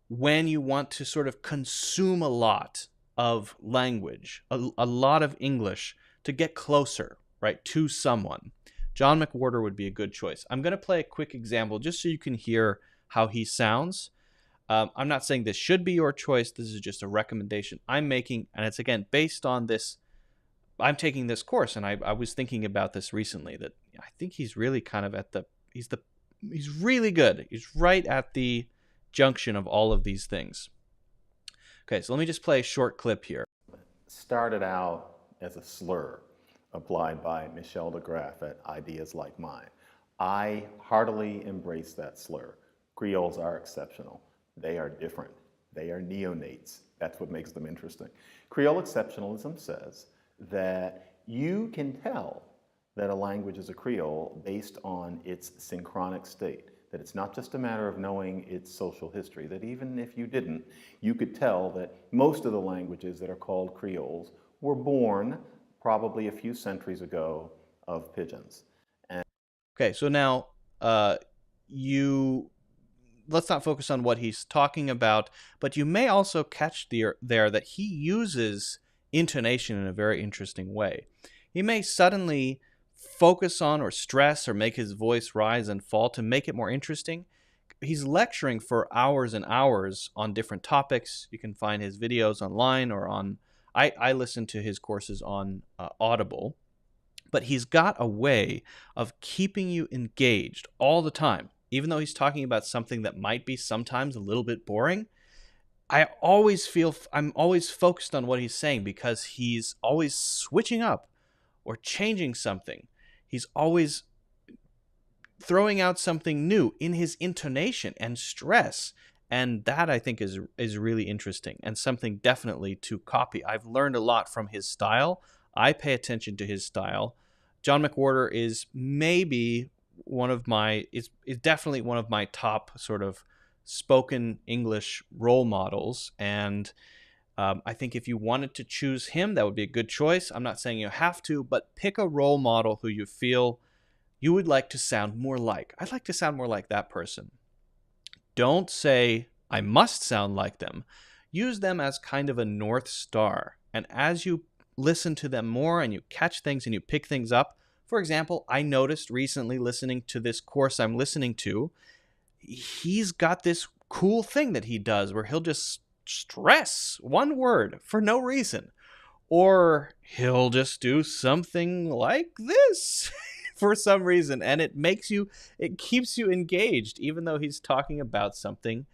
when you want to sort of consume a lot of language, a lot of English, to get closer, right, to someone. John McWhorter would be a good choice. I'm going to play a quick example just so you can hear how he sounds. I'm not saying this should be your choice. This is just a recommendation I'm making, and it's, again, based on this. I'm taking this course, and I was thinking about this recently, that I think he's really kind of he's really good. He's right at the junction of all of these things. Okay, so let me just play a short clip here. Started out as a slur applied by Michel de Graaf at Ideas Like Mine. I heartily embrace that slur. Creoles are exceptional. They are different. They are neonates. That's what makes them interesting. Creole exceptionalism says that you can tell that a language is a Creole based on its synchronic state, that it's not just a matter of knowing its social history, that even if you didn't, you could tell that most of the languages that are called Creoles were born probably a few centuries ago of pigeons. Okay, so now let's not focus on what he's talking about, but you may also catch there that he uses intonation in a very interesting way. He may suddenly focus on or stress or make his voice rise and fall to make it more interesting. He's lecturing for hours and hours on different topics. You can find his videos online or on, I listen to his courses on Audible, but he's got a way of keeping you engaged all the time. Even though he's talking about something that might be sometimes a little bit boring, I'm always focused on what he's saying, because he's always switching up or changing something. He's always throwing out something new in his intonation and stress. And that, I think, is really interesting and something definitely to copy. I've learned a lot from his style. I pay attention to his style. John McWhorter is maybe is definitely one of my top sort of spoken English role models. And I think if you wanted to choose him, that would be a good choice. I'm not saying you have to, but pick a role model who you feel you would like to sound more like. I'd like to sound more like that person. Don't say, I must sound like them. Use them as kind of a North Star. And as you listen to them more and you catch things and you pick things up, for example, I noticed recently listening to this course I'm listening to, he's got this cool thing that he does where he'll just stress one word for no reason. Or he'll just do something like this for some reason. And it keeps you engaged, even though he's talking about something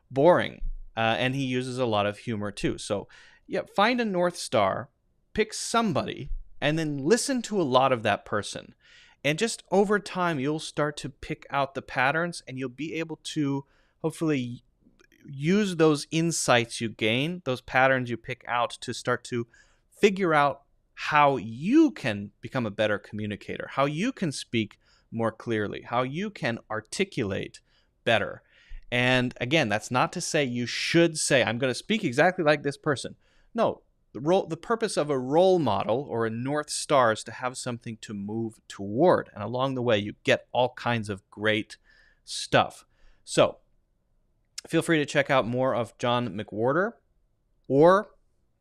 boring. And he uses a lot of humor too. So yeah, find a North Star, pick somebody, and then listen to a lot of that person. And just over time, you'll start to pick out the patterns, and you'll be able to hopefully use those insights you gain, those patterns you pick out, to start to figure out how you can become a better communicator, how you can speak more clearly, how you can articulate better. And again, that's not to say you should say, I'm going to speak exactly like this person. No. The purpose of a role model or a North Star is to have something to move toward. And along the way, you get all kinds of great stuff. So feel free to check out more of John McWhorter or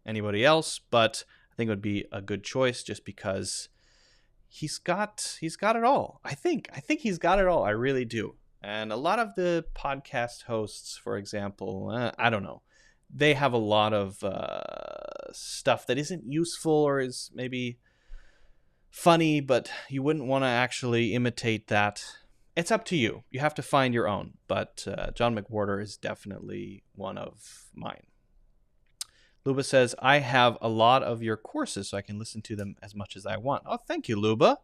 anybody else. But think it would be a good choice just because he's got it all. I think he's got it all. I really do. And a lot of the podcast hosts, for example, I don't know, they have a lot of stuff that isn't useful or is maybe funny, but you wouldn't want to actually imitate that. It's up to you. You have to find your own. But John McWhorter is definitely one of mine. Luba says, I have a lot of your courses, so I can listen to them as much as I want. Oh, thank you, Luba.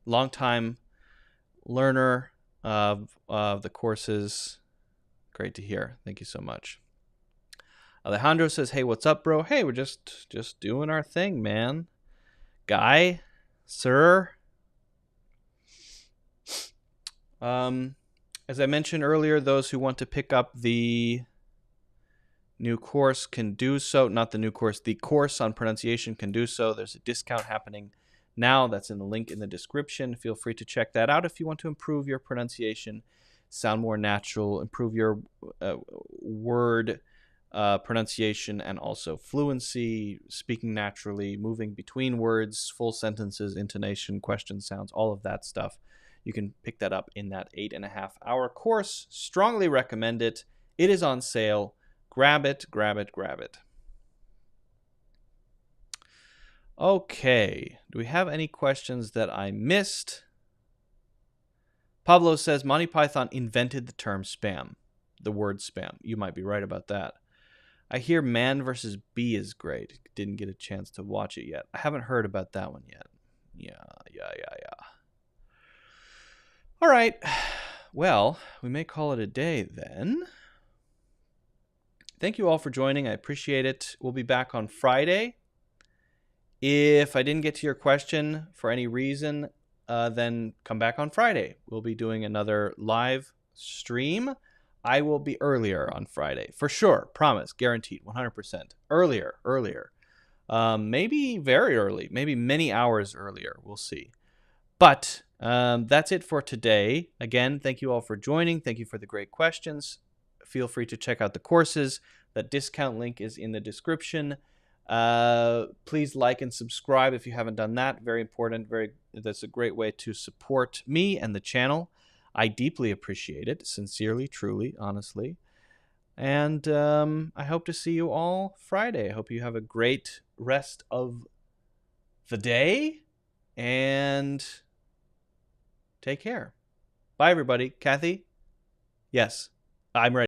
Longtime learner of the courses. Great to hear. Thank you so much. Alejandro says, hey, what's up, bro? Hey, we're just doing our thing, man. Guy, sir. As I mentioned earlier, those who want to pick up the new course can do so. Not the new course, the course on pronunciation can do so. There's a discount happening now. That's in the link in the description. Feel free to check that out if you want to improve your pronunciation, sound more natural, improve your word pronunciation, and also fluency, speaking naturally, moving between words, full sentences, intonation, question sounds, all of that stuff. You can pick that up in that 8.5-hour course. Strongly recommend it. It is on sale. Grab it, grab it, grab it. Okay. Do we have any questions that I missed? Pablo says, Monty Python invented the term spam, the word spam. You might be right about that. I hear Man vs. Bee is great. Didn't get a chance to watch it yet. I haven't heard about that one yet. Yeah. All right. Well, we may call it a day then. Thank you all for joining. I appreciate it. We'll be back on Friday. If I didn't get to your question for any reason, then come back on Friday. We'll be doing another live stream. I will be earlier on Friday. For sure. Promise. Guaranteed. 100%. Earlier. Maybe very early. Maybe many hours earlier. We'll see. But that's it for today. Again, thank you all for joining. Thank you for the great questions. Feel free to check out the courses. The discount link is in the description. Please like and subscribe if you haven't done that. Very important. That's a great way to support me and the channel. I deeply appreciate it. Sincerely, truly, honestly. And I hope to see you all Friday. I hope you have a great rest of the day. And take care. Bye, everybody. Kathy? Yes, I'm ready.